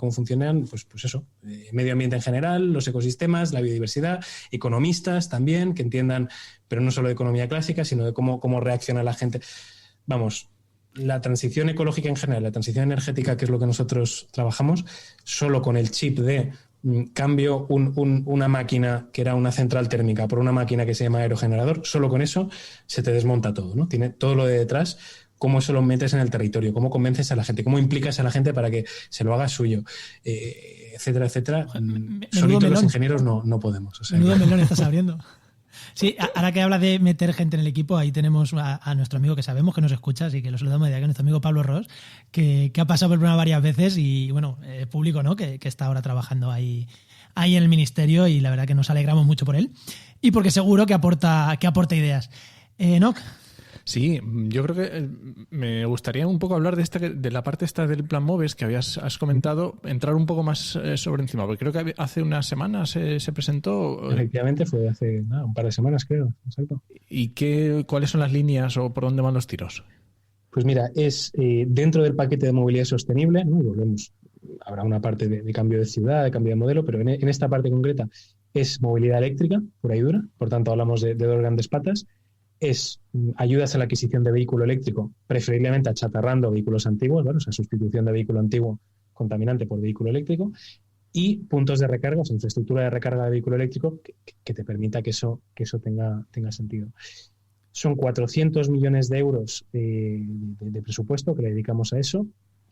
medio ambiente en general, los ecosistemas, la biodiversidad, economistas también, que entiendan, pero no solo de economía clásica, sino de cómo reacciona la gente. Vamos, la transición ecológica en general, la transición energética, que es lo que nosotros trabajamos, solo con el chip de cambio una máquina que era una central térmica por una máquina que se llama aerogenerador, solo con eso se te desmonta todo, ¿no? Tiene todo lo de detrás, cómo eso lo metes en el territorio, cómo convences a la gente, cómo implicas a la gente para que se lo haga suyo, etcétera, etcétera. Solitos los ingenieros no podemos. O sea, menudo melón estás abriendo. Sí, ahora que hablas de meter gente en el equipo, ahí tenemos a nuestro amigo que sabemos que nos escucha, así que lo saludamos de aquí, nuestro amigo Pablo Ros, que ha pasado por el programa varias veces y, bueno, público, ¿no? Que está ahora trabajando ahí en el ministerio y la verdad que nos alegramos mucho por él y porque seguro que aporta ideas. ¿No? Sí, yo creo que me gustaría un poco hablar de la parte esta del plan MOVES que has comentado, entrar un poco más sobre encima, porque creo que hace unas semanas se presentó. Efectivamente, fue hace un par de semanas, creo. Exacto. ¿Y cuáles son las líneas o por dónde van los tiros? Pues mira, es dentro del paquete de movilidad sostenible, ¿no? Habrá una parte de cambio de ciudad, de cambio de modelo, pero en esta parte concreta es movilidad eléctrica, pura y dura, por tanto hablamos de dos grandes patas. Es ayudas a la adquisición de vehículo eléctrico, preferiblemente achatarrando vehículos antiguos, ¿vale? O sea, sustitución de vehículo antiguo contaminante por vehículo eléctrico, y puntos de recarga, o sea, infraestructura de recarga de vehículo eléctrico que te permita que eso tenga sentido. Son 400 millones de euros de presupuesto que le dedicamos a eso,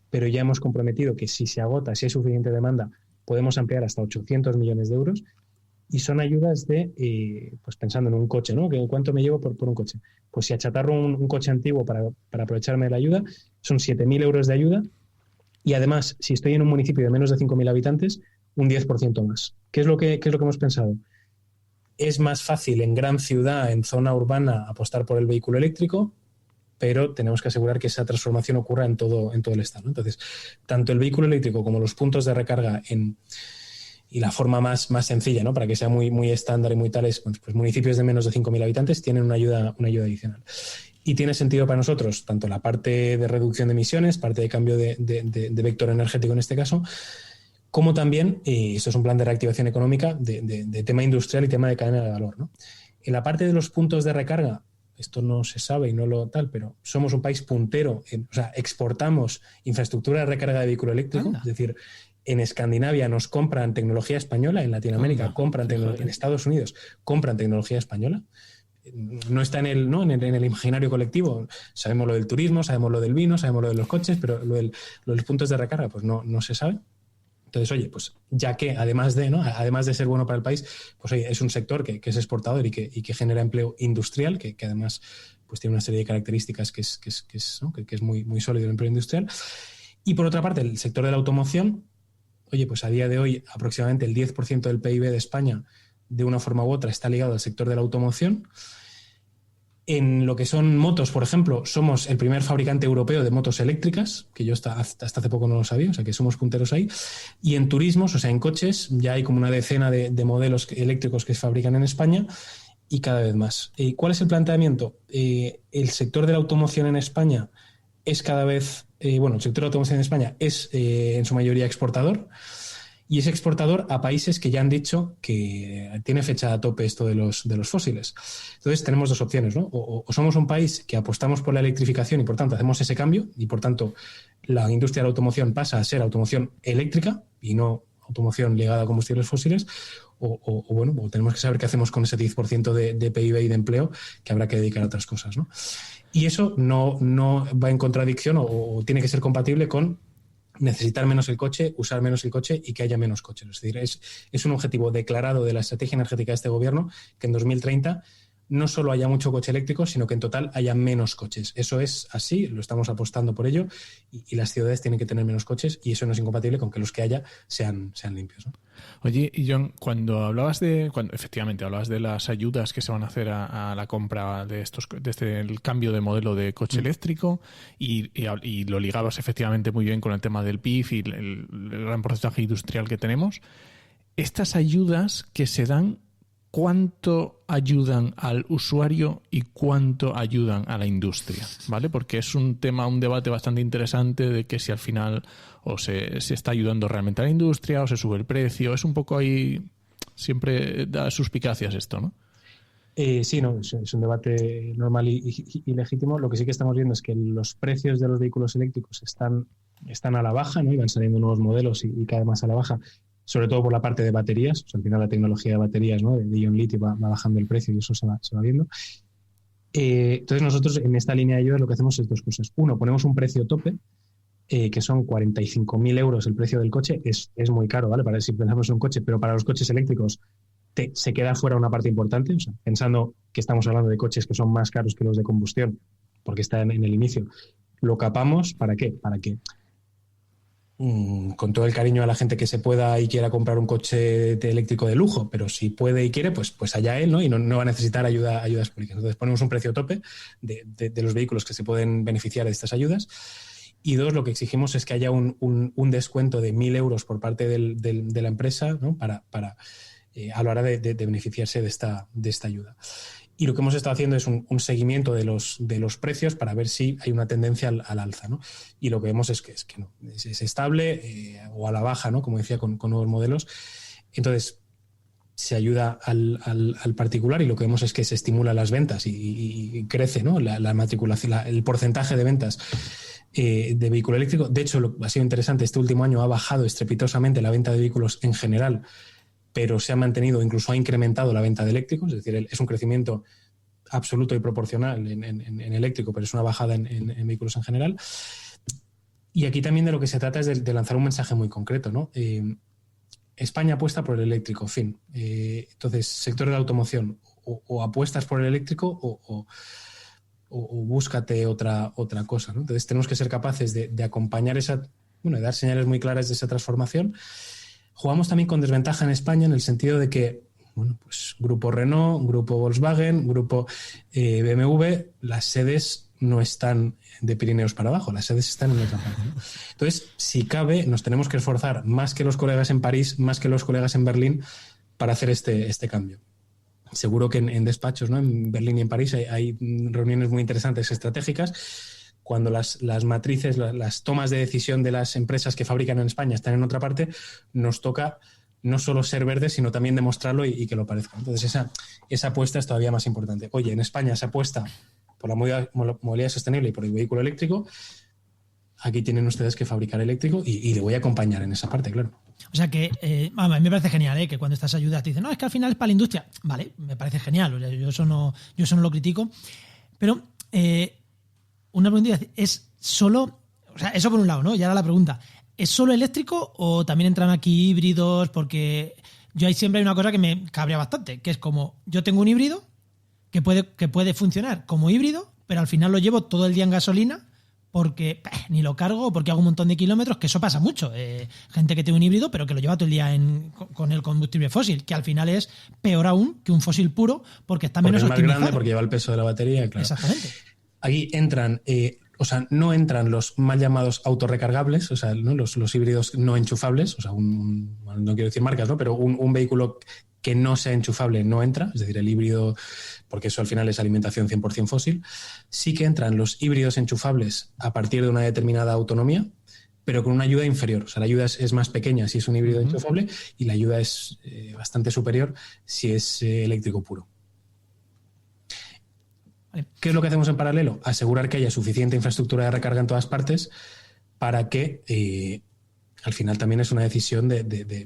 pero ya hemos comprometido que si se agota, si hay suficiente demanda, podemos ampliar hasta 800 millones de euros. Y son ayudas pues pensando en un coche, ¿no? ¿Cuánto me llevo por un coche? Pues si achatarro un coche antiguo para aprovecharme de la ayuda, son 7.000 euros de ayuda. Y además, si estoy en un municipio de menos de 5.000 habitantes, un 10% más. ¿Qué es lo que hemos pensado? Es más fácil en gran ciudad, en zona urbana, apostar por el vehículo eléctrico, pero tenemos que asegurar que esa transformación ocurra en todo el estado, ¿no? Entonces, tanto el vehículo eléctrico como los puntos de recarga y la forma más sencilla, ¿no? Para que sea muy, muy estándar y muy tales, pues municipios de menos de 5.000 habitantes tienen una ayuda adicional. Y tiene sentido para nosotros, tanto la parte de reducción de emisiones, parte de cambio de vector energético en este caso, como también, y esto es un plan de reactivación económica, de tema industrial y tema de cadena de valor, ¿no? En la parte de los puntos de recarga, esto no se sabe y no lo tal, pero somos un país puntero, o sea, exportamos infraestructura de recarga de vehículo eléctrico, es decir, en Escandinavia nos compran tecnología española, en Latinoamérica compran tecnología, en Estados Unidos compran tecnología española. No está en el imaginario colectivo. Sabemos lo del turismo, sabemos lo del vino, sabemos lo de los coches, pero lo de los puntos de recarga pues no se sabe. Entonces, oye, pues ya que además de ser bueno para el país, pues oye, es un sector que es exportador y que genera empleo industrial, que además pues tiene una serie de características que es muy, muy sólido el empleo industrial. Y por otra parte, el sector de la automoción, oye, pues a día de hoy aproximadamente el 10% del PIB de España, de una forma u otra, está ligado al sector de la automoción. En lo que son motos, por ejemplo, somos el primer fabricante europeo de motos eléctricas, que yo hasta hace poco no lo sabía, o sea que somos punteros ahí. Y en turismos, o sea, en coches, ya hay como una decena de modelos eléctricos que se fabrican en España y cada vez más. ¿Cuál es el planteamiento? El sector de la automoción en España es cada vez... el sector de la automoción en España es en su mayoría exportador y es exportador a países que ya han dicho que tiene fecha a tope esto de los fósiles. Entonces tenemos dos opciones, ¿no? O somos un país que apostamos por la electrificación y por tanto hacemos ese cambio y por tanto la industria de la automoción pasa a ser automoción eléctrica y no automoción ligada a combustibles fósiles, o tenemos que saber qué hacemos con ese 10% de PIB y de empleo que habrá que dedicar a otras cosas, ¿no? Y eso no va en contradicción o tiene que ser compatible con necesitar menos el coche, usar menos el coche y que haya menos coches. Es decir, es un objetivo declarado de la estrategia energética de este gobierno que en 2030 no solo haya mucho coche eléctrico, sino que en total haya menos coches. Eso es así, lo estamos apostando por ello y las ciudades tienen que tener menos coches y eso no es incompatible con que los que haya sean limpios, ¿no? Oye, y John, cuando efectivamente hablabas de las ayudas que se van a hacer a la compra de el cambio de modelo de coche eléctrico y lo ligabas efectivamente muy bien con el tema del PIB y el gran porcentaje industrial que tenemos, estas ayudas que se dan, ¿cuánto ayudan al usuario y cuánto ayudan a la industria? ¿Vale? Porque es un debate bastante interesante de que si al final o se está ayudando realmente a la industria o se sube el precio. Es un poco ahí, siempre da suspicacias esto, ¿no? Sí, no, es un debate normal y legítimo. Lo que sí que estamos viendo es que los precios de los vehículos eléctricos están a la baja, ¿no? Y van saliendo nuevos modelos y cada vez más a la baja, sobre todo por la parte de baterías. O sea, al final la tecnología de baterías, ¿no? De ion litio va bajando el precio y eso se va viendo. Entonces nosotros en esta línea de ayudas lo que hacemos es dos cosas. Uno, ponemos un precio tope, que son 45.000 euros el precio del coche. Es muy caro, ¿vale? Para si pensamos en un coche, pero para los coches eléctricos se queda fuera una parte importante. O sea, pensando que estamos hablando de coches que son más caros que los de combustión, porque están en el inicio, lo capamos. ¿Para qué? Para que con todo el cariño a la gente que se pueda y quiera comprar un coche eléctrico de lujo, pero si puede y quiere, pues allá él, ¿no? Y no va a necesitar ayudas públicas. Entonces ponemos un precio tope de los vehículos que se pueden beneficiar de estas ayudas. Y dos, lo que exigimos es que haya un descuento de 1.000 euros por parte de la empresa, ¿no? Para a la hora de beneficiarse de esta ayuda. Y lo que hemos estado haciendo es un seguimiento de los precios para ver si hay una tendencia al alza, ¿no? Y lo que vemos es que no, es estable o a la baja, ¿no? Como decía, con nuevos modelos. Entonces, se ayuda al particular y lo que vemos es que se estimulan las ventas y crece, ¿no? La matriculación, el porcentaje de ventas de vehículo eléctrico. De hecho, ha sido interesante, este último año ha bajado estrepitosamente la venta de vehículos en general, pero se ha mantenido, incluso ha incrementado la venta de eléctricos, es decir, es un crecimiento absoluto y proporcional en eléctrico, pero es una bajada en vehículos en general. Y aquí también de lo que se trata es de lanzar un mensaje muy concreto, ¿no? España apuesta por el eléctrico, fin. Entonces, sector de la automoción, o apuestas por el eléctrico o búscate otra cosa, ¿no? Entonces, tenemos que ser capaces de acompañar de dar señales muy claras de esa transformación. Jugamos también con desventaja en España en el sentido de que, pues Grupo Renault, Grupo Volkswagen, Grupo BMW, las sedes no están de Pirineos para abajo, las sedes están en otra parte, ¿no? Entonces, si cabe, nos tenemos que esforzar más que los colegas en París, más que los colegas en Berlín para hacer este cambio. Seguro que en despachos, ¿no? En Berlín y en París hay reuniones muy interesantes estratégicas. Cuando las matrices, las tomas de decisión de las empresas que fabrican en España están en otra parte, nos toca no solo ser verdes, sino también demostrarlo y que lo parezca. Entonces, esa apuesta es todavía más importante. Oye, en España se apuesta por la movilidad sostenible y por el vehículo eléctrico. Aquí tienen ustedes que fabricar eléctrico y le voy a acompañar en esa parte, claro. O sea que, a mí me parece genial, que cuando estas ayudas te dicen, no, es que al final es para la industria. Vale, me parece genial, o sea, yo eso no lo critico. Pero una pregunta es solo, o sea, eso por un lado, ¿no? Y ahora la pregunta, ¿es solo eléctrico o también entran aquí híbridos? Porque siempre hay una cosa que me cabrea bastante, que es como, yo tengo un híbrido que puede funcionar como híbrido, pero al final lo llevo todo el día en gasolina porque ni lo cargo, porque hago un montón de kilómetros, que eso pasa mucho. Gente que tiene un híbrido, pero que lo lleva todo el día con el combustible fósil, que al final es peor aún que un fósil puro, porque está menos optimizado. Es más grande, porque lleva el peso de la batería, claro. Exactamente. Aquí entran, no entran los mal llamados autorrecargables, o sea, ¿no? los híbridos no enchufables, o sea, no quiero decir marcas, ¿no? Pero un vehículo que no sea enchufable no entra, es decir, el híbrido, porque eso al final es alimentación 100% fósil. Sí que entran los híbridos enchufables a partir de una determinada autonomía, pero con una ayuda inferior. O sea, la ayuda es más pequeña si es un híbrido enchufable y la ayuda es bastante superior si es eléctrico puro. Vale. ¿Qué es lo que hacemos en paralelo? Asegurar que haya suficiente infraestructura de recarga en todas partes para que al final también es una decisión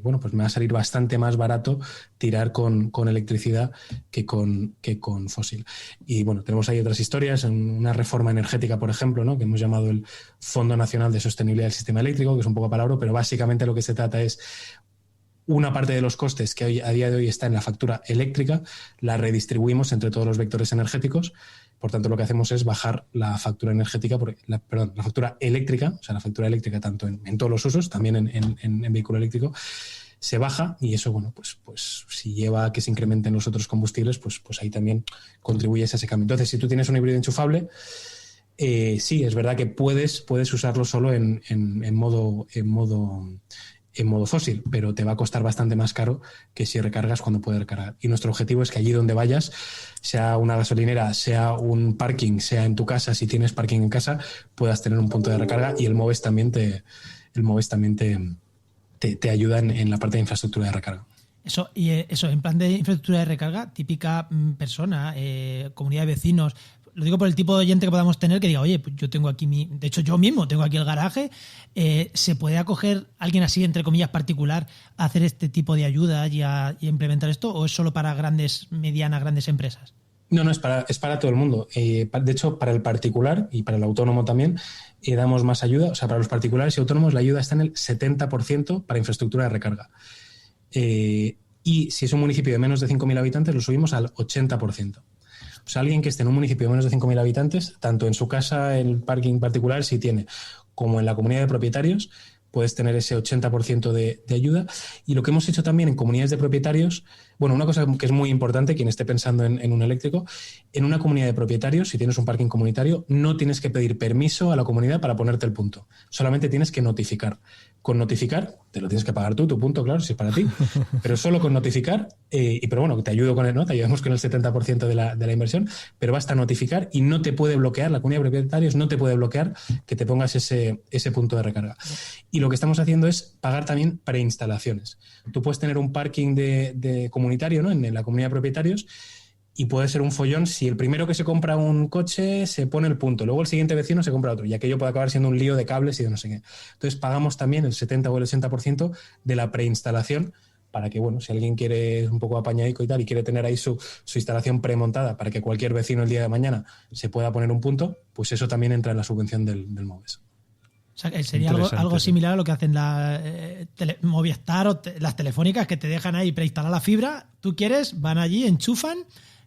bueno, pues me va a salir bastante más barato tirar con electricidad que con fósil. Y bueno, tenemos ahí otras historias, una reforma energética, por ejemplo, ¿no? Que hemos llamado el Fondo Nacional de Sostenibilidad del Sistema Eléctrico, que es un poco palabra, pero básicamente lo que se trata es una parte de los costes que hoy, a día de hoy está en la factura eléctrica, la redistribuimos entre todos los vectores energéticos. Por tanto, lo que hacemos es bajar la factura energética, la factura eléctrica, o sea, la factura eléctrica tanto en todos los usos, también en vehículo eléctrico, se baja y eso, bueno, pues si lleva a que se incrementen los otros combustibles, pues ahí también contribuyes a ese cambio. Entonces, si tú tienes un híbrido enchufable, sí, es verdad que puedes usarlo solo en modo fósil, pero te va a costar bastante más caro que si recargas cuando puedes recargar. Y nuestro objetivo es que allí donde vayas, sea una gasolinera, sea un parking, sea en tu casa, si tienes parking en casa, puedas tener un punto de recarga y el Moves también te ayuda en la parte de infraestructura de recarga. Eso, en plan de infraestructura de recarga, típica persona, comunidad de vecinos. Lo digo por el tipo de oyente que podamos tener que diga, oye, pues yo tengo aquí de hecho yo mismo tengo aquí el garaje. ¿Se puede acoger alguien así, entre comillas, particular, a hacer este tipo de ayuda y a implementar esto? ¿O es solo para grandes empresas? No, es para todo el mundo. De hecho, para el particular y para el autónomo también damos más ayuda. O sea, para los particulares y autónomos la ayuda está en el 70% para infraestructura de recarga. Y si es un municipio de menos de 5.000 habitantes, lo subimos al 80%. O sea, alguien que esté en un municipio de menos de 5.000 habitantes, tanto en su casa, en el parking particular, si tiene, como en la comunidad de propietarios, puedes tener ese 80% de ayuda. Y lo que hemos hecho también en comunidades de propietarios, bueno, una cosa que es muy importante, quien esté pensando en un eléctrico, en una comunidad de propietarios, si tienes un parking comunitario, no tienes que pedir permiso a la comunidad para ponerte el punto. Solamente tienes que notificar. Con notificar, te lo tienes que pagar tú, tu punto, claro, si es para ti, pero solo con notificar, pero bueno, te ayudo con él, ¿no? Te ayudamos con el 70% de la inversión, pero basta notificar y no te puede bloquear, la comunidad de propietarios no te puede bloquear que te pongas ese punto de recarga. Y lo que estamos haciendo es pagar también preinstalaciones. Tú puedes tener un parking de comunitario, ¿no? En la comunidad de propietarios, y puede ser un follón si el primero que se compra un coche se pone el punto, luego el siguiente vecino se compra otro, y aquello puede acabar siendo un lío de cables y de no sé qué. Entonces pagamos también el 70 o el 80% de la preinstalación para que, bueno, si alguien quiere un poco apañadico y tal y quiere tener ahí su instalación premontada para que cualquier vecino el día de mañana se pueda poner un punto, pues eso también entra en la subvención del Moves. O sea, sería algo similar a lo que hacen Movistar o las telefónicas, que te dejan ahí preinstalar la fibra. Tú quieres, van allí, enchufan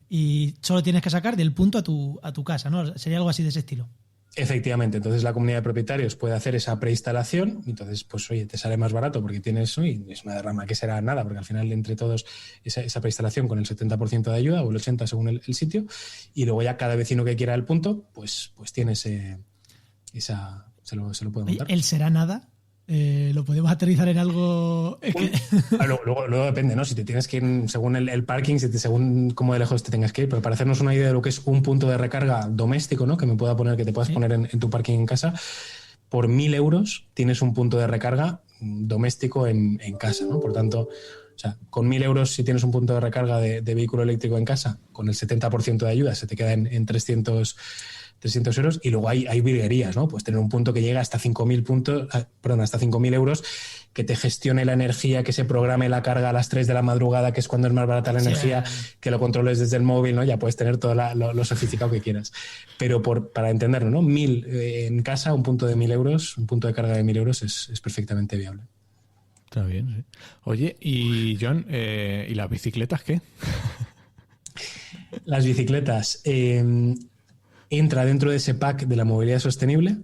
y solo tienes que sacar del punto a tu casa, ¿no? Sería algo así de ese estilo. Efectivamente, entonces la comunidad de propietarios puede hacer esa preinstalación y entonces, pues oye, te sale más barato porque tienes eso y es una derrama que será nada, porque al final entre todos esa preinstalación con el 70% de ayuda o el 80% según el sitio, y luego ya cada vecino que quiera el punto, pues tiene se lo puede montar. ¿El será nada? ¿Lo podemos aterrizar en algo? Luego depende, ¿no? Si te tienes que ir según el parking, según cómo de lejos te tengas que ir, pero para hacernos una idea de lo que es un punto de recarga doméstico, ¿no? Que te puedas poner en tu parking en casa, por 1.000 euros tienes un punto de recarga doméstico en casa, ¿no? Por tanto, o sea, con 1.000 euros si tienes un punto de recarga de vehículo eléctrico en casa, con el 70% de ayuda se te queda en 300 euros, y luego hay virguerías, ¿no? Pues tener un punto que llega hasta 5.000 euros, que te gestione la energía, que se programe la carga a las 3 de la madrugada, que es cuando es más barata la energía, que lo controles desde el móvil, ¿no? Ya puedes tener todo lo sofisticado que quieras. Pero para entenderlo, ¿no? 1.000 en casa, un punto de 1.000 euros, un punto de carga de 1.000 euros es perfectamente viable. Está bien, sí. Oye, y John, ¿y las bicicletas qué? Las bicicletas... entra dentro de ese pack de la movilidad sostenible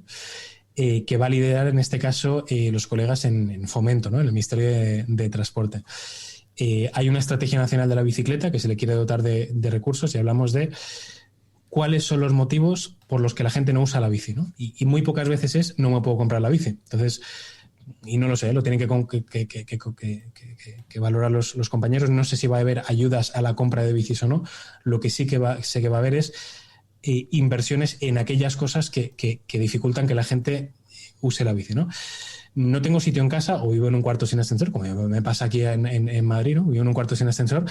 que va a liderar en este caso los colegas en Fomento, ¿no? En el Ministerio de Transporte. Hay una estrategia nacional de la bicicleta que se le quiere dotar de recursos y hablamos de cuáles son los motivos por los que la gente no usa la bici, ¿no? Y muy pocas veces es no me puedo comprar la bici. Entonces, y no lo sé, lo tienen que valorar los compañeros. No sé si va a haber ayudas a la compra de bicis o no. Lo que sí que sé que va a haber es inversiones en aquellas cosas que dificultan que la gente use la bici, ¿no? No tengo sitio en casa o vivo en un cuarto sin ascensor, como me pasa aquí en Madrid, ¿no? Vivo en un cuarto sin ascensor,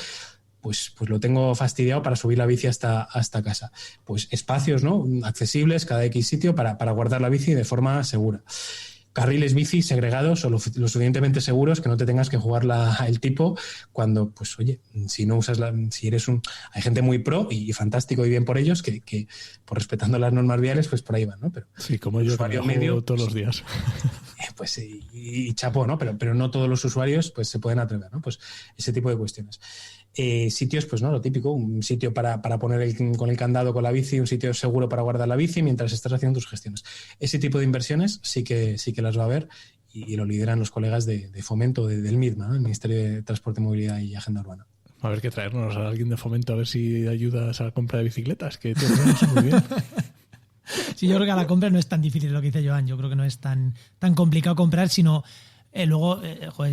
pues lo tengo fastidiado para subir la bici hasta casa. Pues espacios, ¿no? Accesibles, cada X sitio para guardar la bici de forma segura. Carriles bici segregados o lo suficientemente seguros que no te tengas que jugar el tipo cuando, pues oye, si no usas si eres hay gente muy pro y fantástico y bien por ellos que por respetando las normas viales, pues por ahí van, ¿no? Pero sí, como yo que me medio todos los días. Pues y chapó, ¿no? Pero no todos los usuarios pues se pueden atrever, ¿no? Pues ese tipo de cuestiones. Sitios, pues no, lo típico, un sitio para poner con el candado con la bici, un sitio seguro para guardar la bici mientras estás haciendo tus gestiones. Ese tipo de inversiones sí que las va a haber y lo lideran los colegas de Fomento del MIDMA, ¿no? El Ministerio de Transporte, Movilidad y Agenda Urbana. A ver, que traernos a alguien de Fomento a ver si ayudas a la compra de bicicletas, que te lo muy bien. Sí, yo creo que a la compra no es tan difícil lo que dice Joan. Yo creo que no es tan complicado comprar, sino luego,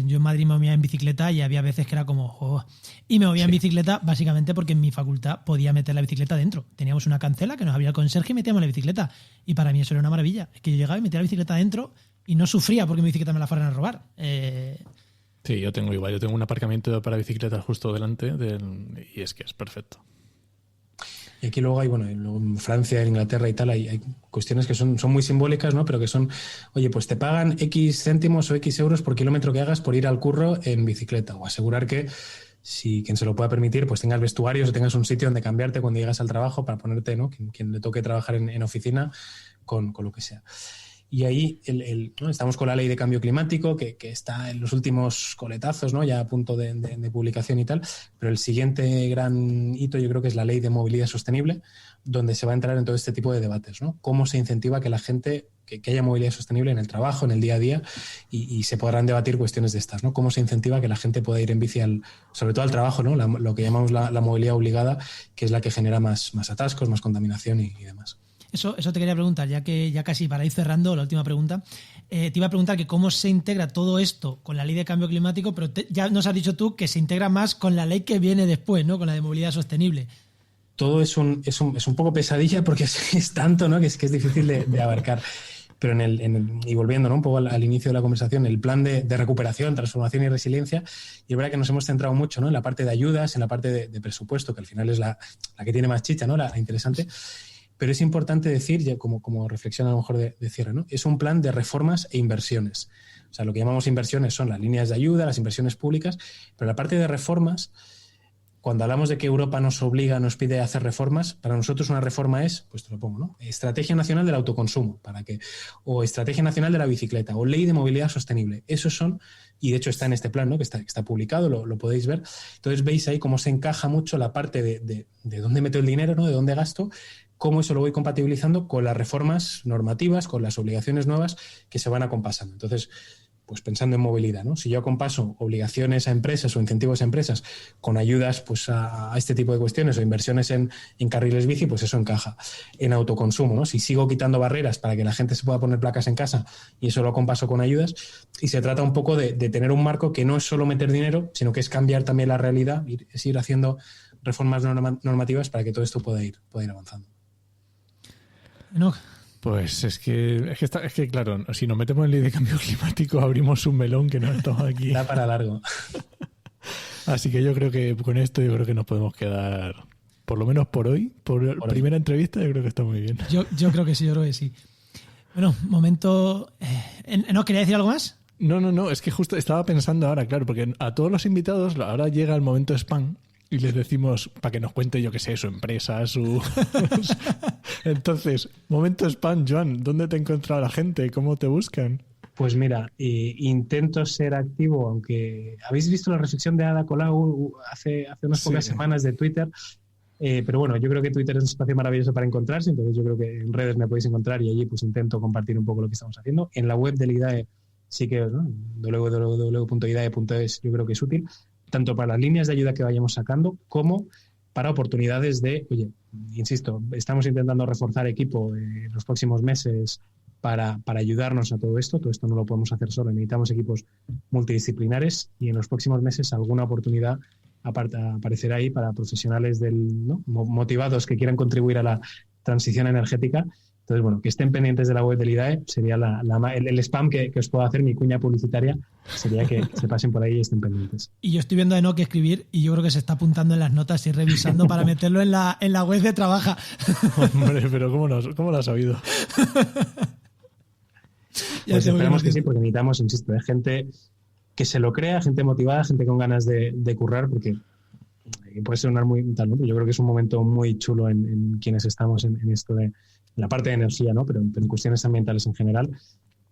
yo en Madrid me movía en bicicleta y había veces que era como... Y me movía en bicicleta básicamente porque en mi facultad podía meter la bicicleta dentro. Teníamos una cancela que nos abría el conserje y metíamos la bicicleta. Y para mí eso era una maravilla. Es que yo llegaba y metía la bicicleta dentro y no sufría porque mi bicicleta me la fueran a robar. Sí, yo tengo igual. Yo tengo un aparcamiento para bicicletas justo delante y es que es perfecto. Y aquí luego hay, en Francia, en Inglaterra y tal, hay cuestiones que son muy simbólicas, ¿no? Pero que son, oye, pues te pagan X céntimos o X euros por kilómetro que hagas por ir al curro en bicicleta, o asegurar que, si quien se lo pueda permitir, pues tengas vestuarios o tengas un sitio donde cambiarte cuando llegas al trabajo para ponerte, ¿no? Quien le toque trabajar en oficina con lo que sea. Y ahí ¿no? Estamos con la ley de cambio climático, que está en los últimos coletazos, ¿no? Ya a punto de publicación y tal, pero el siguiente gran hito yo creo que es la ley de movilidad sostenible, donde se va a entrar en todo este tipo de debates, ¿no? Cómo se incentiva que la gente, que haya movilidad sostenible en el trabajo, en el día a día, y se podrán debatir cuestiones de estas, ¿no? Cómo se incentiva que la gente pueda ir en bici, sobre todo al trabajo, ¿no? Lo que llamamos la movilidad obligada, que es la que genera más atascos, más contaminación y demás. Eso te quería preguntar, ya casi para ir cerrando la última pregunta. Te iba a preguntar que cómo se integra todo esto con la ley de cambio climático, pero ya nos has dicho tú que se integra más con la ley que viene después, ¿no? Con la de movilidad sostenible. Todo es un poco pesadilla porque es tanto, ¿no? que es difícil de abarcar. Pero y volviendo, ¿no? Un poco al inicio de la conversación, el plan de recuperación, transformación y resiliencia, y es verdad que nos hemos centrado mucho, ¿no? En la parte de ayudas, en la parte de presupuesto, que al final es la que tiene más chicha, ¿no? La interesante. Pero es importante decir, ya como reflexión a lo mejor de cierre, ¿no? Es un plan de reformas e inversiones. O sea, lo que llamamos inversiones son las líneas de ayuda, las inversiones públicas, pero la parte de reformas, cuando hablamos de que Europa nos obliga, nos pide hacer reformas, para nosotros una reforma es, pues te lo pongo, ¿no? Estrategia Nacional del Autoconsumo, o Estrategia Nacional de la Bicicleta, o Ley de Movilidad Sostenible. Esos son, y de hecho está en este plan, ¿no? Que está publicado, lo podéis ver. Entonces veis ahí cómo se encaja mucho la parte de dónde meto el dinero, ¿no? De dónde gasto, cómo eso lo voy compatibilizando con las reformas normativas, con las obligaciones nuevas que se van acompasando. Entonces, pues pensando en movilidad, ¿no? Si yo acompaso obligaciones a empresas o incentivos a empresas con ayudas pues a este tipo de cuestiones o inversiones en carriles bici, pues eso encaja. En autoconsumo, ¿no? Si sigo quitando barreras para que la gente se pueda poner placas en casa y eso lo acompaso con ayudas, y se trata un poco de tener un marco que no es solo meter dinero, sino que es cambiar también la realidad, es ir haciendo reformas normativas para que todo esto pueda ir avanzando. No. Pues es que claro, si nos metemos en ley de cambio climático abrimos un melón que no estamos aquí. Da para largo. Así que yo creo que con esto nos podemos quedar, por lo menos por hoy, por primera entrevista, yo creo que está muy bien. Yo creo que sí. Bueno, momento... ¿No quería decir algo más? No, es que justo estaba pensando ahora, claro, porque a todos los invitados ahora llega el momento spam. Y les decimos para que nos cuente, yo qué sé, su empresa, Entonces, momento spam, Joan, ¿dónde te ha encontrado la gente? ¿Cómo te buscan? Pues mira, intento ser activo, aunque habéis visto la reflexión de Ada Colau hace unas pocas semanas de Twitter, pero bueno, yo creo que Twitter es un espacio maravilloso para encontrarse, entonces yo creo que en redes me podéis encontrar y allí pues intento compartir un poco lo que estamos haciendo. En la web del IDAE sí que, ¿no? www.idae.es yo creo que es útil, tanto para las líneas de ayuda que vayamos sacando como para oportunidades de, oye, insisto, estamos intentando reforzar equipo en los próximos meses para ayudarnos a todo esto no lo podemos hacer solo, necesitamos equipos multidisciplinares y en los próximos meses alguna oportunidad aparecerá ahí para profesionales motivados que quieran contribuir a la transición energética. Entonces, bueno, que estén pendientes de la web del IDAE sería el spam que os puedo hacer, mi cuña publicitaria, sería que se pasen por ahí y estén pendientes. Y yo estoy viendo a Enoch escribir y yo creo que se está apuntando en las notas y revisando para meterlo en la web de Trabaja. Hombre, pero ¿cómo lo has sabido? Pues esperamos que sí, porque necesitamos, insisto, gente que se lo crea, gente motivada, gente con ganas de currar, porque puede sonar muy tal, ¿no? Yo creo que es un momento muy chulo en quienes estamos en esto de la parte de energía, ¿no? Pero en cuestiones ambientales en general.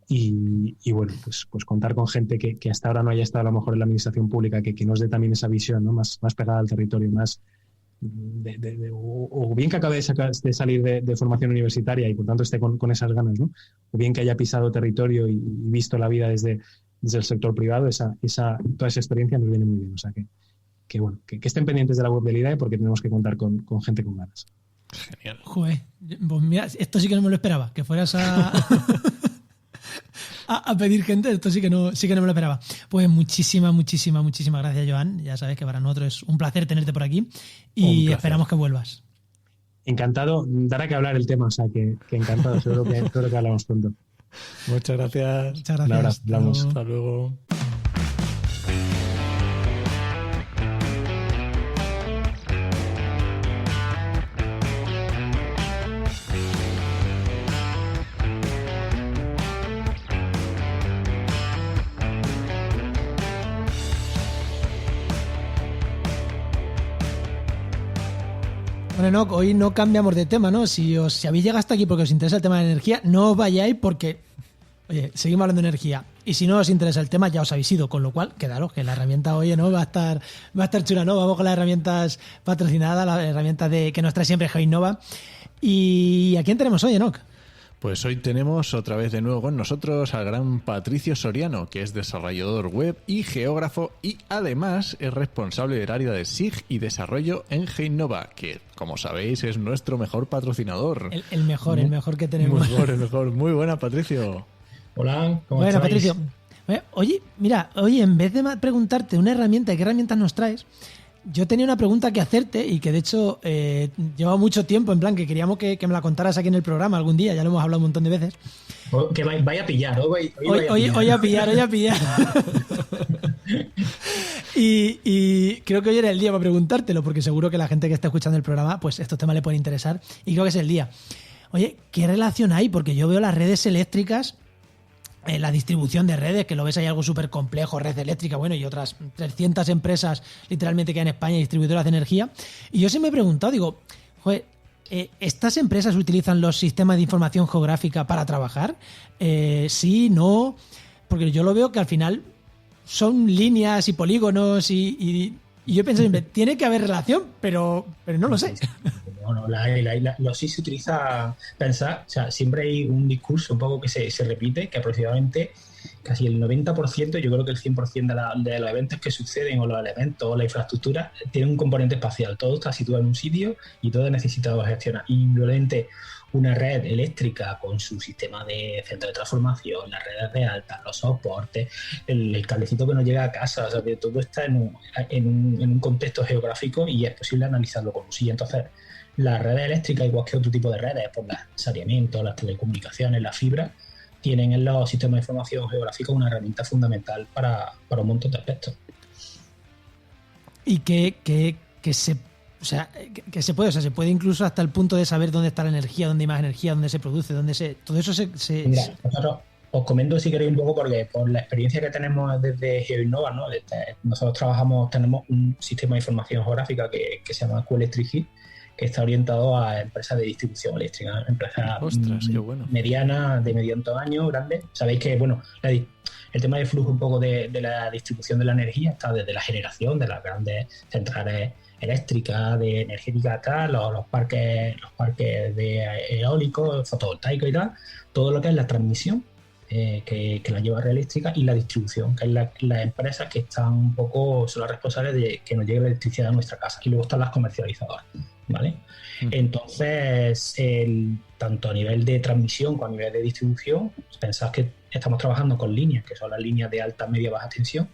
Y bueno, pues contar con gente que hasta ahora no haya estado a lo mejor en la administración pública, que nos dé también esa visión, ¿no? Más pegada al territorio, más o bien que acabe de salir de formación universitaria y por tanto esté con esas ganas, ¿no? O bien que haya pisado territorio y visto la vida desde el sector privado, toda esa experiencia nos viene muy bien. O sea que bueno, que estén pendientes de la web del IDAE porque tenemos que contar con gente con ganas. Genial. Joder, pues mira, esto sí que no me lo esperaba, que fueras a pedir gente, esto sí que no me lo esperaba. Pues muchísimas gracias, Joan. Ya sabes que para nosotros es un placer tenerte por aquí y esperamos que vuelvas. Encantado, dará que hablar el tema, o sea que encantado, seguro que hablamos pronto. Muchas gracias. Muchas gracias. Un abrazo, hablamos. Hasta luego. Bueno, Enoch, hoy no cambiamos de tema, ¿no? Si habéis llegado hasta aquí porque os interesa el tema de la energía, no os vayáis porque, oye, seguimos hablando de energía. Y si no os interesa el tema, ya os habéis ido, con lo cual, quedaros, que la herramienta hoy, ¿no? Va a estar chula, ¿no? Vamos con las herramientas patrocinadas, las herramientas que nos trae siempre GeoInnova. ¿Y a quién tenemos hoy, Enoch? Pues hoy tenemos otra vez de nuevo con nosotros al gran Patricio Soriano, que es desarrollador web y geógrafo y además es responsable del área de SIG y desarrollo en GeoInnova, que como sabéis es nuestro mejor patrocinador. El mejor que tenemos. El mejor. Muy buena, Patricio. Hola, ¿cómo estáis? Bueno, estáis? Patricio. Oye, mira, en vez de preguntarte una herramienta, ¿qué herramientas nos traes? Yo tenía una pregunta que hacerte y que de hecho lleva mucho tiempo, en plan que queríamos que me la contaras aquí en el programa algún día, ya lo hemos hablado un montón de veces. Que vaya a pillar, hoy a pillar. y creo que hoy era el día para preguntártelo, porque seguro que la gente que está escuchando el programa, pues estos temas le pueden interesar y creo que es el día. Oye, ¿qué relación hay? Porque yo veo las redes eléctricas, la distribución de redes, que lo ves ahí algo súper complejo, red eléctrica, bueno, y otras 300 empresas literalmente que hay en España, distribuidoras de energía. Y yo sí me he preguntado, digo, joder, ¿estas empresas utilizan los sistemas de información geográfica para trabajar? Sí, no, porque yo lo veo que al final son líneas y polígonos y yo pienso siempre, tiene que haber relación, pero no lo sé. Bueno, sí se utiliza pensar, o sea, siempre hay un discurso un poco que se repite, que aproximadamente casi el 90%, yo creo que el 100% de los eventos que suceden o los elementos o la infraestructura tienen un componente espacial. Todo está situado en un sitio y todo es necesitado gestionar. Indudablemente una red eléctrica con su sistema de centro de transformación, las redes de alta, los soportes, el cablecito que nos llega a casa, o sea, que todo está en un contexto geográfico y es posible analizarlo con un sí. Entonces, las redes eléctricas, igual que otro tipo de redes, por el saneamiento, las telecomunicaciones, la fibra, tienen en los sistemas de información geográfica una herramienta fundamental para un montón de aspectos. Y que se puede incluso hasta el punto de saber dónde está la energía, dónde hay más energía, dónde se produce, todo eso se... Mira, nosotros os comento si queréis un poco, porque por la experiencia que tenemos desde GeoInnova, ¿no? Nosotros tenemos un sistema de información geográfica que se llama QElectric, que está orientado a empresas de distribución eléctrica, empresas medianas, de mediano tamaño, grandes. Sabéis que, bueno, el tema del flujo un poco de la distribución de la energía está desde la generación de las grandes centrales eléctricas, de energética tal, los parques de eólicos, fotovoltaicos y tal, todo lo que es la transmisión que la lleva Red Eléctrica y la distribución, que es las empresas que son las responsables de que nos llegue la electricidad a nuestra casa, y luego están las comercializadoras, ¿vale? Entonces, tanto a nivel de transmisión como a nivel de distribución, pensad que estamos trabajando con líneas, que son las líneas de alta, media, baja tensión,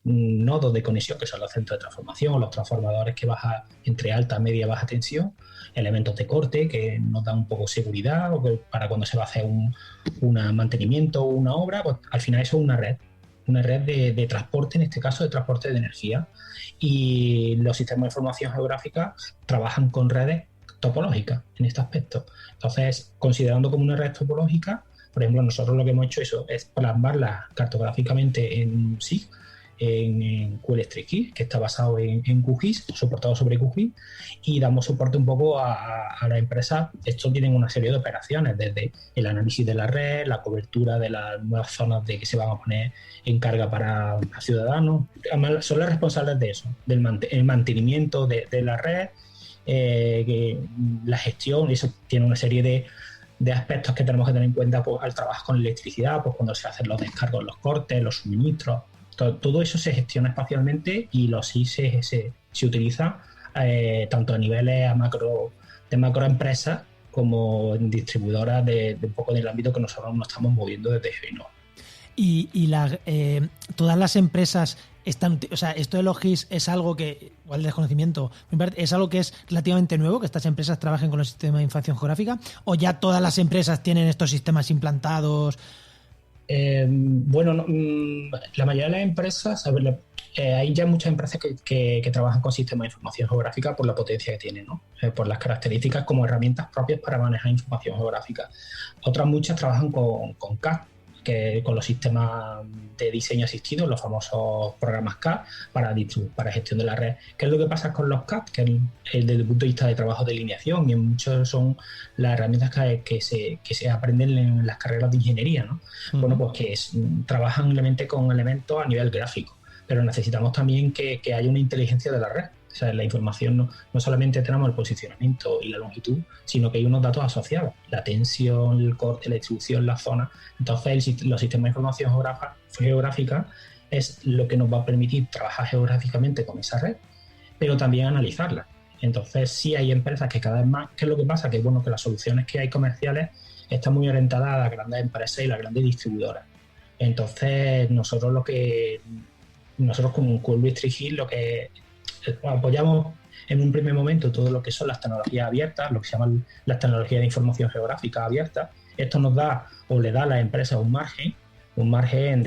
nodos de conexión, que son los centros de transformación o los transformadores que baja entre alta, media, baja tensión, elementos de corte que nos dan un poco seguridad o que para cuando se va a hacer un mantenimiento o una obra, pues al final eso es una red de transporte, en este caso de transporte de energía. Y los sistemas de información geográfica trabajan con redes topológicas en este aspecto. Entonces, considerando como una red topológica, por ejemplo, nosotros lo que hemos hecho es plasmarla cartográficamente en SIG, en QLStrikey, que está basado en QGIS, soportado sobre QGIS, y damos soporte un poco a la empresa. Esto tienen una serie de operaciones, desde el análisis de la red, la cobertura de las nuevas zonas de que se van a poner en carga para ciudadanos. Además, son las responsables de eso, el mantenimiento de la red, la gestión. Y eso tiene una serie de aspectos que tenemos que tener en cuenta, pues, al trabajar con electricidad, pues cuando se hacen los descargos, los cortes, los suministros. Todo eso se gestiona espacialmente y los SIG se utiliza tanto a niveles de macroempresas como en distribuidoras de un poco del ámbito que nosotros nos estamos moviendo desde GeoInnova. Y todas las empresas están, o sea, esto de los GIS es algo que, igual de desconocimiento, es algo que es relativamente nuevo, que estas empresas trabajen con los sistemas de información geográfica, o ya todas las empresas tienen estos sistemas implantados. La mayoría de las empresas, hay ya muchas empresas que trabajan con sistemas de información geográfica por la potencia que tienen, ¿no? Por las características como herramientas propias para manejar información geográfica. Otras muchas trabajan con CAD, con los sistemas de diseño asistido, los famosos programas CAD para gestión de la red. ¿Qué es lo que pasa con los CAD? Que desde el punto de vista de trabajo de alineación, y en muchos son las herramientas que se aprenden en las carreras de ingeniería, ¿no? Bueno, pues que trabajan realmente con elementos a nivel gráfico, pero necesitamos también que haya una inteligencia de la red. O sea, la información no solamente tenemos el posicionamiento y la longitud, sino que hay unos datos asociados, la tensión, el corte, la distribución, la zona. Entonces, los sistemas de información geográfica es lo que nos va a permitir trabajar geográficamente con esa red, pero también analizarla. Entonces, sí hay empresas que cada vez más, ¿qué es lo que pasa? Que bueno, que las soluciones que hay comerciales están muy orientadas a las grandes empresas y las grandes distribuidoras. Entonces, nosotros como QLStrikey lo que apoyamos en un primer momento todo lo que son las tecnologías abiertas, lo que se llaman las tecnologías de información geográfica abiertas. Esto nos da o le da a las empresas un margen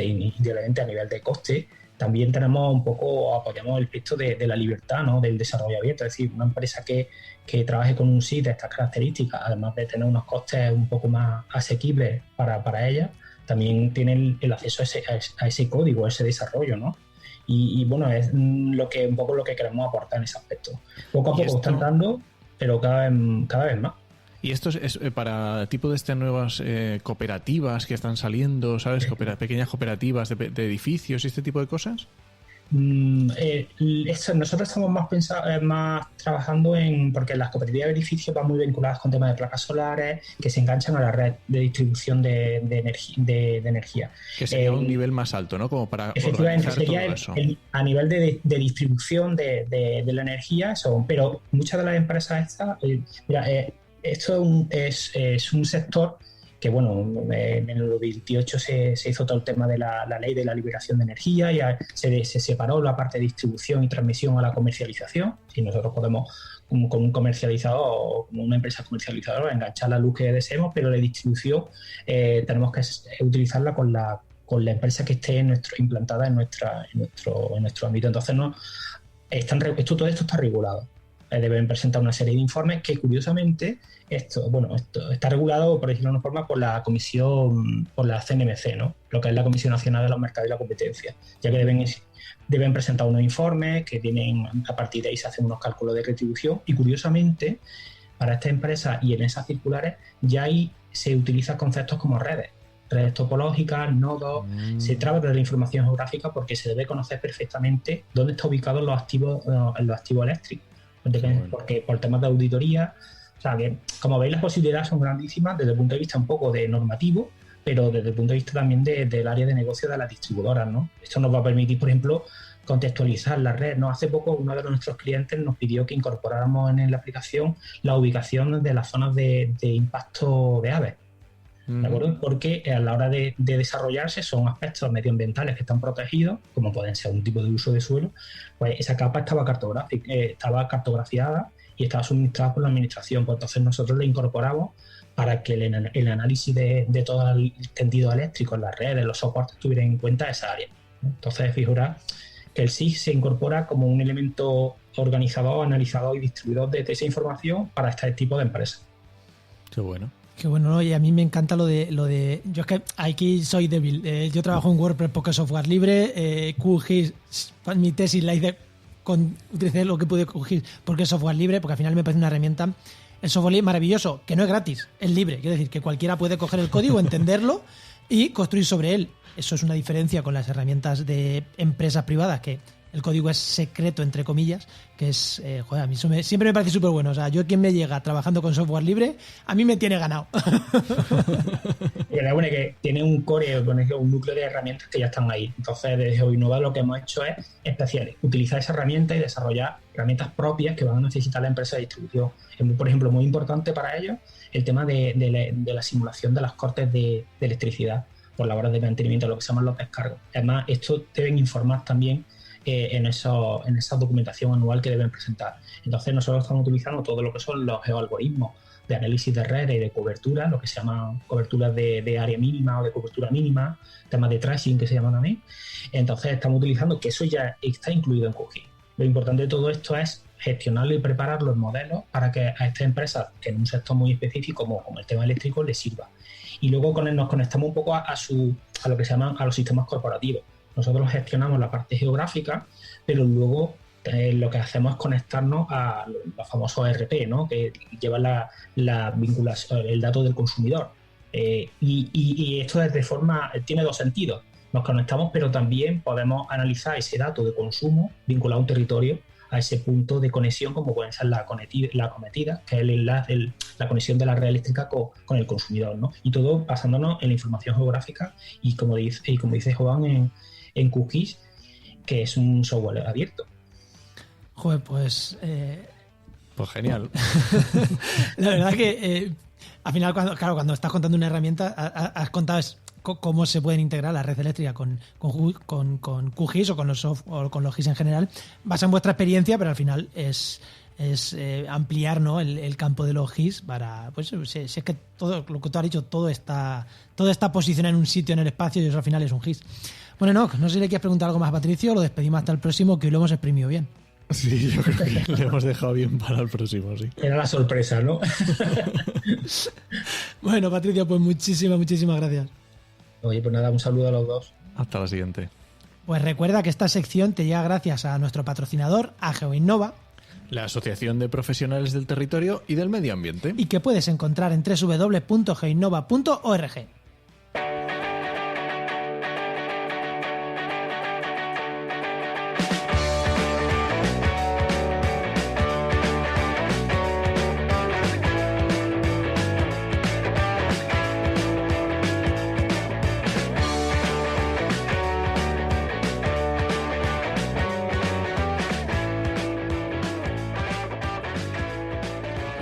indudablemente a nivel de coste. También tenemos apoyamos el proyecto de la libertad, ¿no? Del desarrollo abierto, es decir, una empresa que trabaje con un SIG de estas características, además de tener unos costes un poco más asequibles para ella, también tiene el acceso a ese código, a ese desarrollo, ¿no? Y bueno, es un poco lo que queremos aportar en ese aspecto. Poco a poco están dando, pero cada vez más. ¿Y esto es para tipo de estas nuevas cooperativas que están saliendo, ¿sabes? Pequeñas cooperativas de edificios y este tipo de cosas? Nosotros estamos más trabajando porque las cooperativas de edificios van muy vinculadas con temas de placas solares que se enganchan a la red de distribución de energía. Que sería un nivel más alto, ¿no? Como para efectivamente, organizar sería todo eso. A nivel de distribución de la energía, pero muchas de las empresas estas, esto es un sector que, bueno, en el 2028 se hizo todo el tema de la ley de la liberación de energía, ya se separó la parte de distribución y transmisión a la comercialización, y nosotros podemos, como un comercializador o como una empresa comercializadora, enganchar la luz que deseemos, pero la distribución tenemos que utilizarla con la empresa que esté implantada en nuestro ámbito. Entonces, todo esto está regulado. Deben presentar una serie de informes que, curiosamente, esto está regulado, por decirlo de una forma, por la CNMC, ¿no? Lo que es la Comisión Nacional de los Mercados y la Competencia, ya que deben presentar unos informes que a partir de ahí se hacen unos cálculos de retribución, y curiosamente, para esta empresa y en esas circulares ya ahí se utilizan conceptos como redes topológicas, nodos. Se trata de la información geográfica porque se debe conocer perfectamente dónde están ubicados los activos eléctricos. Porque por temas de auditoría, o sea, que, como veis, las posibilidades son grandísimas desde el punto de vista un poco de normativo, pero desde el punto de vista también del área de negocio de las distribuidoras, ¿no? Esto nos va a permitir, por ejemplo, contextualizar la red, ¿no? Hace poco uno de nuestros clientes nos pidió que incorporáramos en la aplicación la ubicación de las zonas de impacto de aves. ¿de acuerdo? Porque a la hora de desarrollarse son aspectos medioambientales que están protegidos, como pueden ser un tipo de uso de suelo, pues esa capa estaba cartografiada y estaba suministrada por la administración. Pues entonces nosotros la incorporamos para que el análisis de todo el tendido eléctrico en las redes, los soportes, tuvieran en cuenta esa área. Entonces, fijaros que el SIG se incorpora como un elemento organizador, analizador y distribuidor de esa información para este tipo de empresas. Qué bueno. Qué bueno, ¿no? Y a mí me encanta lo de yo es que aquí soy débil. Yo trabajo en WordPress porque es software libre. QGIS, mi tesis la hice utilicé lo que pude QGIS porque es software libre, porque al final me parece una herramienta. El software libre maravilloso, que no es gratis, es libre. Quiero decir que cualquiera puede coger el código, entenderlo y construir sobre él. Eso es una diferencia con las herramientas de empresas privadas, que el código es secreto, entre comillas, que es, joder, a mí eso siempre me parece súper bueno. O sea, yo quien me llega trabajando con software libre, a mí me tiene ganado. Y la buena que tiene un core, un núcleo de herramientas que ya están ahí. Entonces, desde GeoInnova lo que hemos hecho es especiales, utilizar esa herramienta y desarrollar herramientas propias que van a necesitar la empresa de distribución. Es, por ejemplo, muy importante para ellos el tema de la simulación de las cortes de electricidad por la hora de mantenimiento, lo que se llaman los descargos. Además, esto deben informar también en esa documentación anual que deben presentar. Entonces nosotros estamos utilizando todo lo que son los geoalgoritmos de análisis de redes y de cobertura, lo que se llaman coberturas de área mínima o de cobertura mínima, temas de tracing que se llaman también. Entonces estamos utilizando que eso ya está incluido en QGIS. Lo importante de todo esto es gestionarlo y preparar los modelos para que a estas empresas, que en un sector muy específico como el tema eléctrico, les sirva. Y luego nos conectamos un poco a lo que se llaman a los sistemas corporativos. Nosotros gestionamos la parte geográfica, pero luego lo que hacemos es conectarnos a los famosos ERP, ¿no? Que llevan la vinculación, el dato del consumidor. Y esto tiene dos sentidos. Nos conectamos, pero también podemos analizar ese dato de consumo vinculado a un territorio, a ese punto de conexión, como pueden ser la cometida, que es el enlace, la conexión de la red eléctrica con el consumidor, ¿no? Y todo basándonos en la información geográfica y como dice Joan en QGIS, que es un software abierto. Joder, pues genial. La verdad que al final, cuando estás contando una herramienta, has contado cómo se pueden integrar la red eléctrica con QGIS o con los GIS en general, basado en vuestra experiencia, pero al final es ampliar, ¿no?, el campo de los GIS para, pues si es que todo lo que tú has dicho, todo está posicionado en un sitio en el espacio y eso al final es un GIS. Bueno, no sé si le quieres preguntar algo más a Patricio, lo despedimos hasta el próximo, que hoy lo hemos exprimido bien. Sí, yo creo que le hemos dejado bien para el próximo, sí. Era la sorpresa, ¿no? Bueno, Patricio, pues muchísimas gracias. Oye, pues nada, un saludo a los dos. Hasta la siguiente. Pues recuerda que esta sección te llega gracias a nuestro patrocinador, a GeoInnova, la Asociación de Profesionales del Territorio y del Medio Ambiente, y que puedes encontrar en www.geoinnova.org.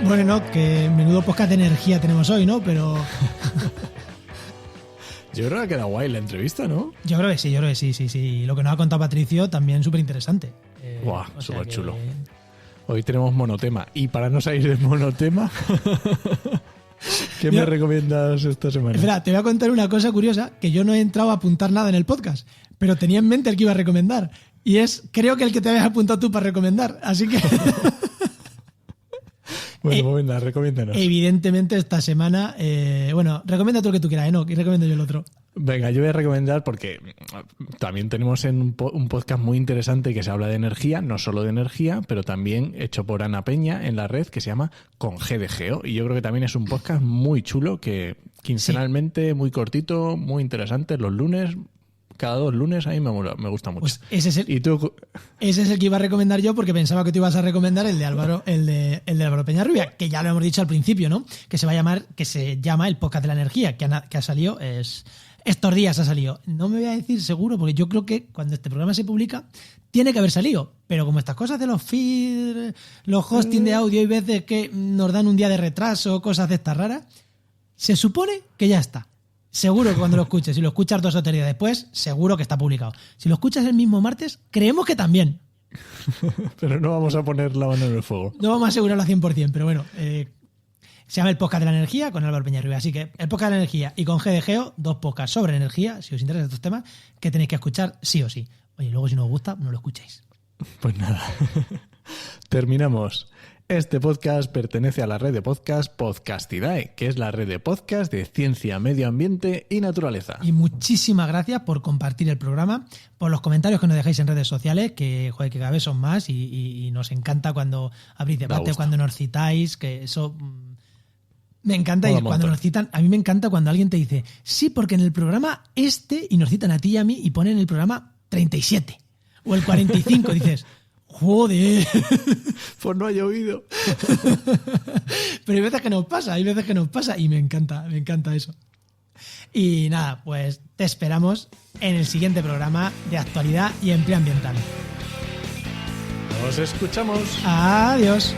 Bueno, no, que menudo podcast de energía tenemos hoy, ¿no? Pero yo creo que queda guay la entrevista, ¿no? Yo creo que sí. Lo que nos ha contado Patricio también súper interesante. Guau, súper chulo. Hoy tenemos monotema. Y para no salir de monotema, ¿qué me recomiendas esta semana? Espera, te voy a contar una cosa curiosa, que yo no he entrado a apuntar nada en el podcast, pero tenía en mente el que iba a recomendar. Y creo que el que te habías apuntado tú para recomendar. Así que bueno, venga, recomiéndanos. Evidentemente esta semana, recomienda tú el que tú quieras, y recomiendo yo el otro. Venga, yo voy a recomendar porque también tenemos un podcast muy interesante que se habla de energía, no solo de energía, pero también hecho por Ana Peña en la red, que se llama Con G de Geo, y yo creo que también es un podcast muy chulo, que quincenalmente, muy cortito, muy interesante, los lunes. Cada 2 lunes a mí me gusta mucho. Pues ese es ese es el que iba a recomendar yo, porque pensaba que tú ibas a recomendar el de Álvaro, el de Álvaro Peñarrubia, que ya lo hemos dicho al principio, ¿no? Que se llama el podcast de la energía, que ha salido estos días ha salido. No me voy a decir seguro, porque yo creo que cuando este programa se publica tiene que haber salido, pero como estas cosas de los feeds, los hosting de audio, hay veces que nos dan un día de retraso, cosas de estas raras. se supone que ya está. Seguro que cuando lo escuches, si lo escuchas 2 o 3 días después, seguro que está publicado. Si lo escuchas el mismo martes, creemos que también. Pero no vamos a poner la mano en el fuego. No vamos a asegurarlo al 100%, pero bueno. Se llama el Podcast de la Energía con Álvaro Peñarribia. Así que el Podcast de la Energía y con GDGO, 2 podcasts sobre energía, si os interesan estos temas, que tenéis que escuchar sí o sí. Oye, luego si no os gusta, no lo escuchéis. Pues nada. Terminamos. Este podcast pertenece a la red de podcast Podcastidae, que es la red de podcast de ciencia, medio ambiente y naturaleza. Y muchísimas gracias por compartir el programa, por los comentarios que nos dejáis en redes sociales, que, joder, que cada vez son más y nos encanta cuando abrís debate, cuando nos citáis, que eso me encanta. Y cuando nos citan, a mí me encanta cuando alguien te dice, sí, porque en el programa y nos citan a ti y a mí y ponen el programa 37 o el 45, dices... ¡Joder! Pues no haya oído. Pero hay veces que nos pasa y me encanta eso. Y nada, pues te esperamos en el siguiente programa de actualidad y empleo ambiental. Nos escuchamos. Adiós.